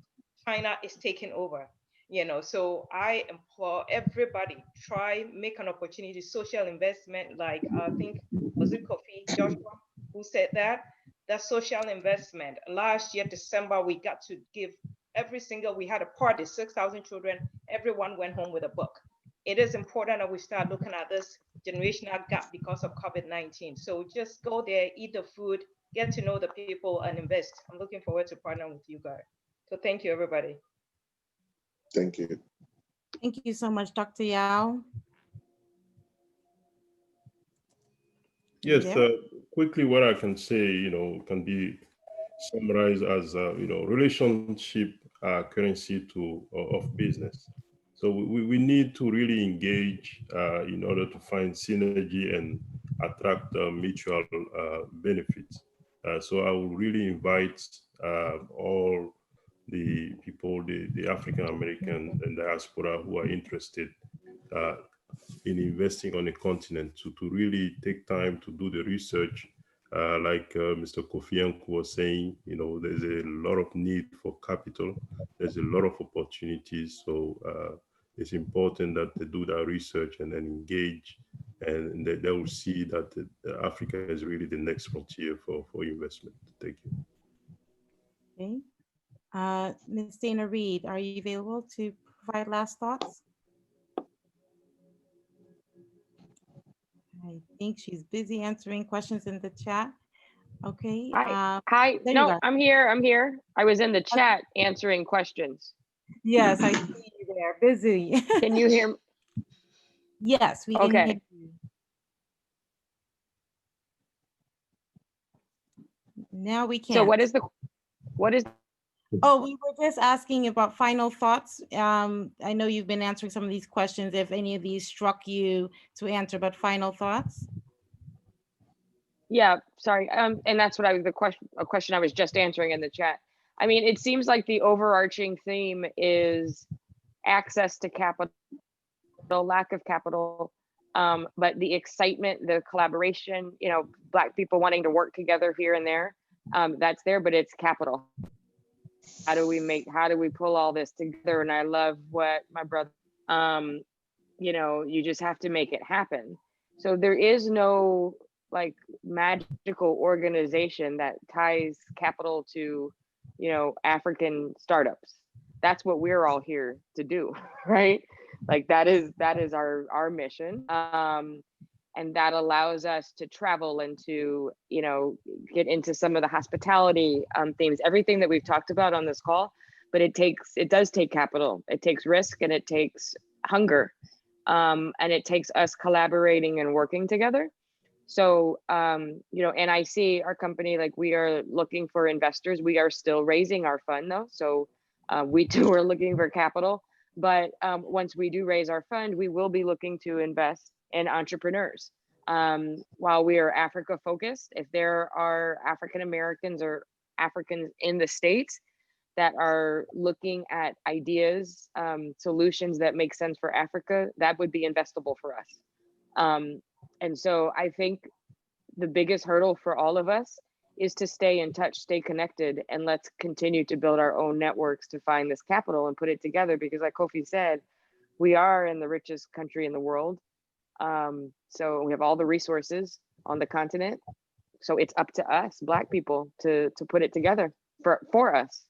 China is taking over. So I implore everybody, make an opportunity, social investment, like I think, was it Kofi Joshua who said that social investment. Last year, December, we got to give we had a party, 6,000 children, everyone went home with a book. It is important that we start looking at this generational gap because of COVID-19. So just go there, eat the food, get to know the people and invest. I'm looking forward to partnering with you guys. So thank you, everybody. Thank you. Thank you so much, Dr. Yao. Yes, quickly what I can say, can be summarized as, relationship currency of business. So we need to really engage in order to find synergy and attract mutual benefits. So I will really invite all the people, the African American and diaspora who are interested in investing on a continent to really take time to do the research. Like Mr. Kofi Anku was saying, there's a lot of need for capital. There's a lot of opportunities. So it's important that they do that research and then engage, and they will see that Africa is really the next frontier for investment. Thank you. Okay. Ms. Dana Reed, are you available to provide last thoughts? I think she's busy answering questions in the chat. Okay. Hi. There you No, are. I'm here. I was in the chat answering questions. Yes, I see you there, busy. Can you hear me? Yes, we can hear Okay. you. Now we So can't. what is Oh, we were just asking about final thoughts. I know you've been answering some of these questions, if any of these struck you to answer, but final thoughts? Yeah, sorry. And that's what a question I was just answering in the chat. I mean, it seems like the overarching theme is access to capital, lack of capital, but the excitement, the collaboration, you know, Black people wanting to work together here and there, that's there, but it's capital. How do we pull all this together? And I love what my brother, you know, you just have to make it happen. So there is no like magical organization that ties capital to, you know, African startups. That's what we're all here to do, right? Like that is our mission. And that allows us to travel and to, you know, get into some of the hospitality themes, everything that we've talked about on this call. But it does take capital, it takes risk, and it takes hunger, and it takes us collaborating and working together. So, you know, NIC, our company, like we are looking for investors. We are still raising our fund though. So we too are looking for capital. But once we do raise our fund, we will be looking to invest in entrepreneurs. While we are Africa focused, if there are African Americans or Africans in the States that are looking at ideas, solutions that make sense for Africa, that would be investable for us. And so I think the biggest hurdle for all of us is to stay in touch, stay connected, and let's continue to build our own networks to find this capital and put it together. Because like Kofi said, we are in the richest country in the world. So we have all the resources on the continent. So it's up to us, Black people, to put it together for us.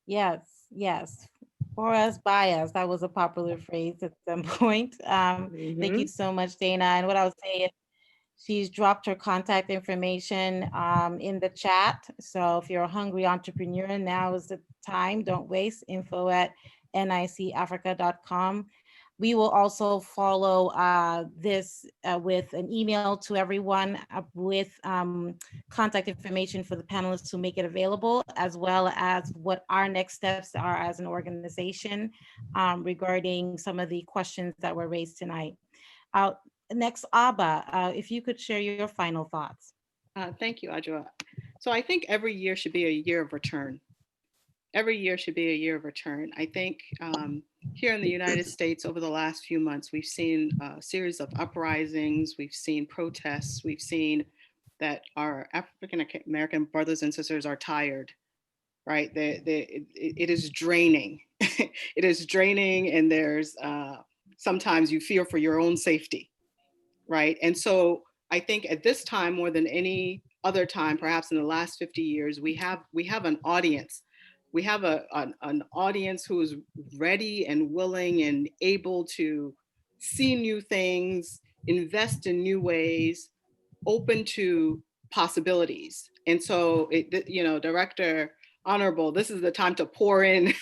Yes, yes. For us, by us. That was a popular phrase at some point. Thank you so much, Dana. And what I would say is she's dropped her contact information in the chat. So if you're a hungry entrepreneur, now is the time. Don't waste. info@nicafrica.com. We will also follow this with an email to everyone with contact information for the panelists to make it available, as well as what our next steps are as an organization regarding some of the questions that were raised tonight. Next, Abba, if you could share your final thoughts. Thank you, Adjoa. So I think every year should be a year of return. Every year should be a year of return. I think here in the United States over the last few months, we've seen a series of uprisings, we've seen protests, we've seen that our African American brothers and sisters are tired, right? It is draining. It is draining, and there's sometimes you fear for your own safety, right? And so I think at this time, more than any other time, perhaps in the last 50 years, we have an audience. We have an audience who is ready and willing and able to see new things, invest in new ways, open to possibilities. And so, Director Honorable, this is the time to pour in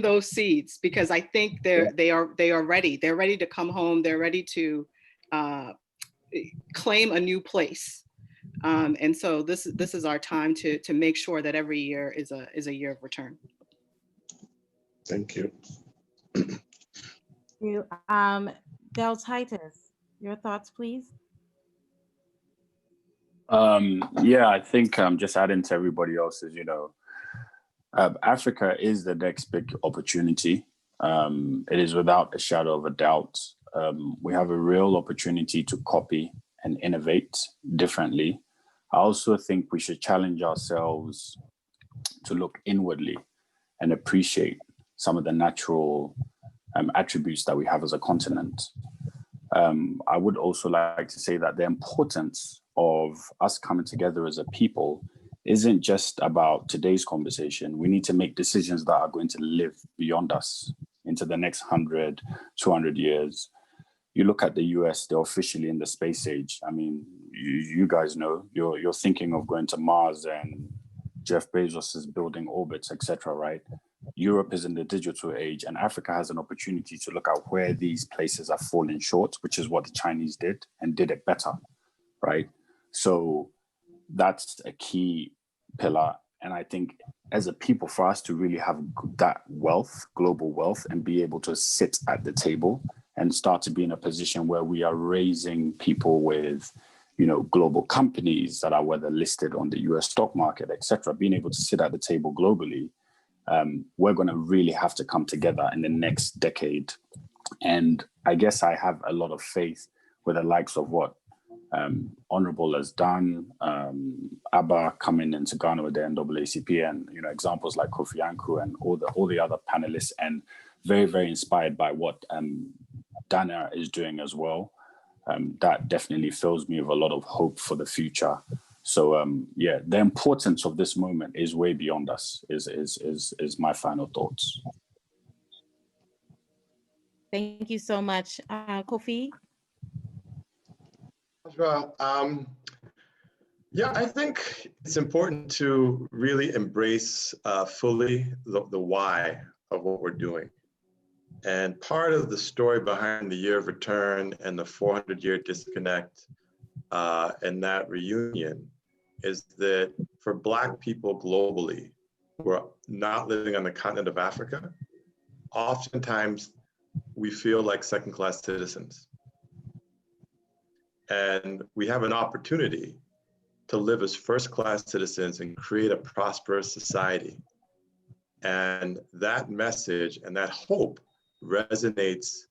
those seeds, because I think they are ready. They're ready to come home. They're ready to claim a new place. And so this is our time to make sure that every year is a year of return. Thank you. Del Titus, your thoughts, please. Yeah, I think just adding to everybody else's, Africa is the next big opportunity. It is without a shadow of a doubt. We have a real opportunity to copy and innovate differently. I also think we should challenge ourselves to look inwardly and appreciate some of the natural attributes that we have as a continent. I would also like to say that the importance of us coming together as a people isn't just about today's conversation. We need to make decisions that are going to live beyond us into the next 100, 200 years. you look at the US, they're officially in the space age. I mean, you guys know, you're thinking of going to Mars, and Jeff Bezos is building orbits, etc., right? Europe is in the digital age, and Africa has an opportunity to look at where these places are falling short, which is what the Chinese did and did it better, right? So that's a key pillar. And I think as a people, for us to really have that wealth, global wealth, and be able to sit at the table and start to be in a position where we are raising people with, you know, global companies that are whether listed on the US stock market, etc., being able to sit at the table globally, we're going to really have to come together in the next decade. And I guess I have a lot of faith with the likes of what Honorable has done, Abba coming into Ghana with the NAACP, and, you know, examples like Kofi Anku and all the other panelists, and very, very inspired by what Dana is doing as well. That definitely fills me with a lot of hope for the future. So yeah, the importance of this moment is way beyond us, is my final thoughts. Thank you so much. Kofi? Yeah, I think it's important to really embrace fully the why of what we're doing. And part of the story behind the year of return and the 400-year disconnect and that reunion is that for Black people globally who are not living on the continent of Africa, oftentimes we feel like second-class citizens. And we have an opportunity to live as first-class citizens and create a prosperous society. And that message and that hope resonates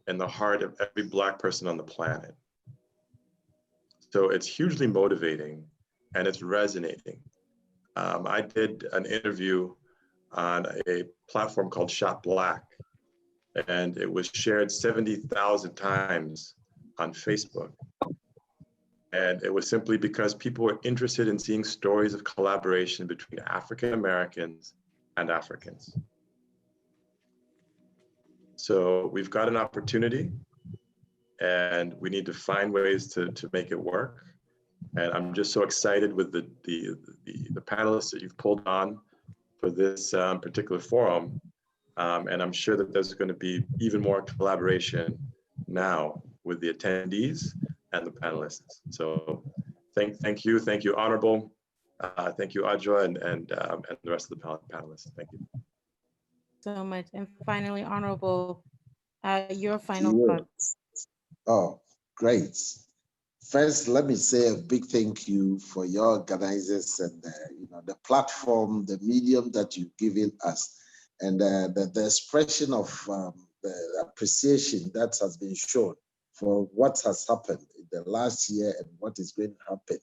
in the heart of every Black person on the planet. So it's hugely motivating and it's resonating. I did an interview on a platform called Shop Black, and it was shared 70,000 times on Facebook. And it was simply because people were interested in seeing stories of collaboration between African Americans and Africans. So we've got an opportunity and we need to find ways to make it work. And I'm just so excited with the panelists that you've pulled on for this particular forum. And I'm sure that there's going to be even more collaboration now with the attendees and the panelists. So thank you, Honorable. Thank you, Adjoa, and the rest of the panelists. Thank you so much. And finally, Honorable, your final thoughts. Oh, great. First, let me say a big thank you for your organizers and you know, the platform, the medium that you've given us, and the expression of the appreciation that has been shown for what has happened in the last year and what is going to happen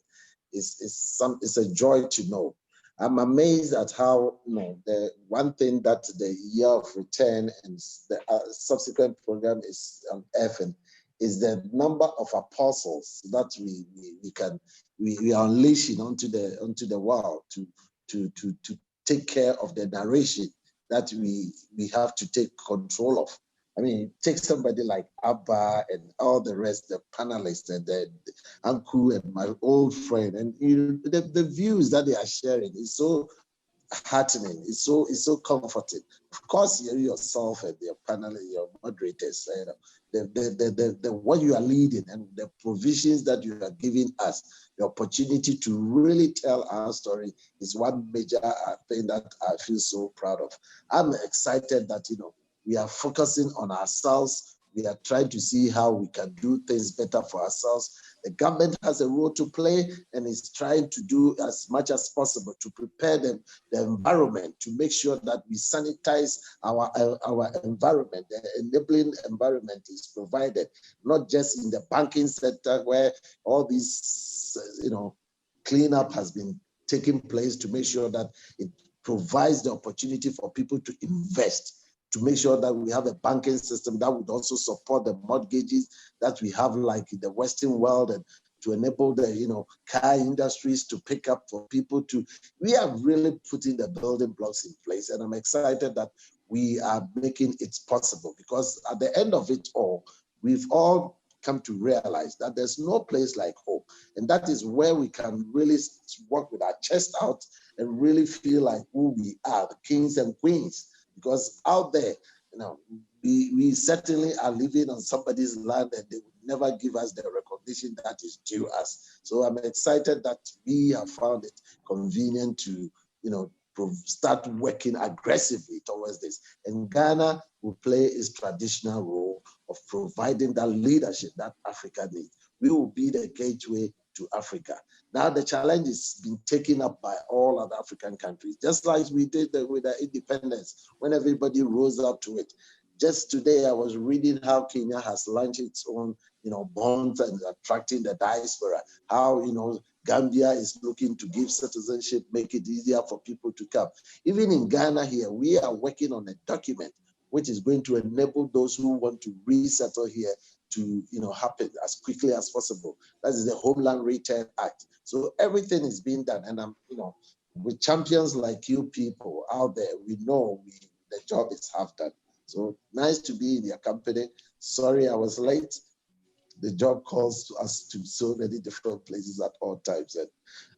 is a joy to know. I'm amazed at how, you know, the one thing that the year of return and the subsequent program is unearthing is the number of apostles that we are unleashing onto the world to take care of the narration that we have to take control of. I mean, take somebody like Abba and all the rest, the panelists and the Anku and my old friend, and you know, the views that they are sharing is so heartening. It's so comforting. Of course, you yourself and your panel, your moderators, you know, the what you are leading and the provisions that you are giving us, the opportunity to really tell our story is one major thing that I feel so proud of. I'm excited that, you know, we are focusing on ourselves. We are trying to see how we can do things better for ourselves. The government has a role to play and is trying to do as much as possible to prepare the environment, to make sure that we sanitize our environment. The enabling environment is provided, not just in the banking sector where all these, you know, cleanup has been taking place to make sure that it provides the opportunity for people to invest, to make sure that we have a banking system that would also support the mortgages that we have like in the Western world, and to enable the, you know, car industries to pick up for people to, we are really putting the building blocks in place. And I'm excited that we are making it possible, because at the end of it all, we've all come to realize that there's no place like home. And that is where we can really work with our chest out and really feel like who we are, the kings and queens. Because out there, you know, we certainly are living on somebody's land and they would never give us the recognition that is due us. So I'm excited that we have found it convenient to, you know, start working aggressively towards this. And Ghana will play its traditional role of providing that leadership that Africa needs. We will be the gateway to Africa. Now the challenge is being taken up by all other African countries, just like we did with the independence, when everybody rose up to it. Just today, I was reading how Kenya has launched its own, you know, bonds and attracting the diaspora. How, you know, Gambia is looking to give citizenship, make it easier for people to come. Even in Ghana here, we are working on a document which is going to enable those who want to resettle here to, you know, happen as quickly as possible. That is the Homeland Return Act. So everything is being done, and I'm, you know, with champions like you people out there, we know the job is half done. So nice to be in your company. Sorry I was late. The job calls us to so many different places at all times, and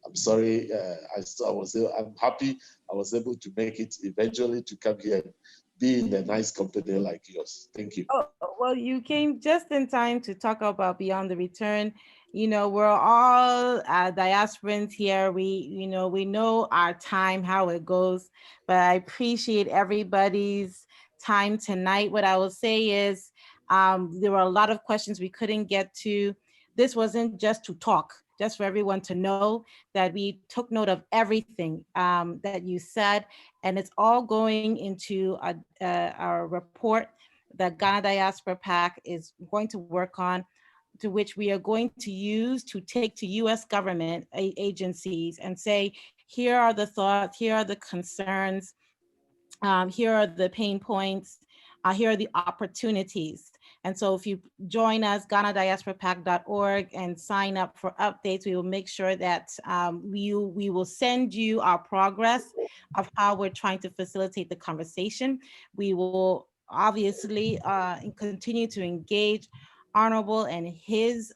I'm sorry. I'm happy I was able to make it eventually to come here and be in a nice company like yours. Thank you. Oh, well, you came just in time to talk about Beyond the Return. You know, we're all diasporans here. We know our time, how it goes, but I appreciate everybody's time tonight. What I will say is there were a lot of questions we couldn't get to. This wasn't just to talk, just for everyone to know that we took note of everything that you said, and it's all going into our report that Ghana Diaspora PAC is going to work on, to which we are going to use to take to US government agencies and say, here are the thoughts, here are the concerns, here are the pain points, here are the opportunities. And so if you join us, GhanaDiasporaPAC.org, and sign up for updates, we will make sure that we will send you our progress of how we're trying to facilitate the conversation. We will obviously continue to engage Honorable and his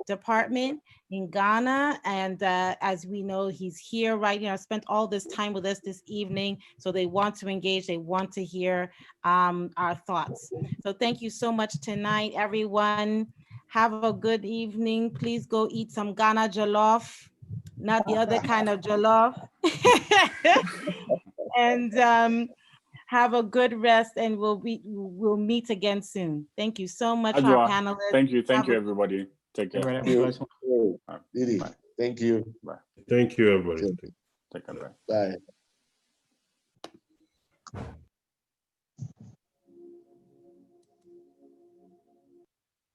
department in Ghana. And as we know, he's here right now, spent all this time with us this evening. So they want to engage, they want to hear our thoughts. So thank you so much tonight, everyone. Have a good evening. Please go eat some Ghana jollof, not the other kind of jollof. And have a good rest, and we'll meet again soon. Thank you so much for our panelists. Thank you, everybody. Take care. Thank you. Didi, thank you. Bye. Thank you, everybody. Take care. Bye.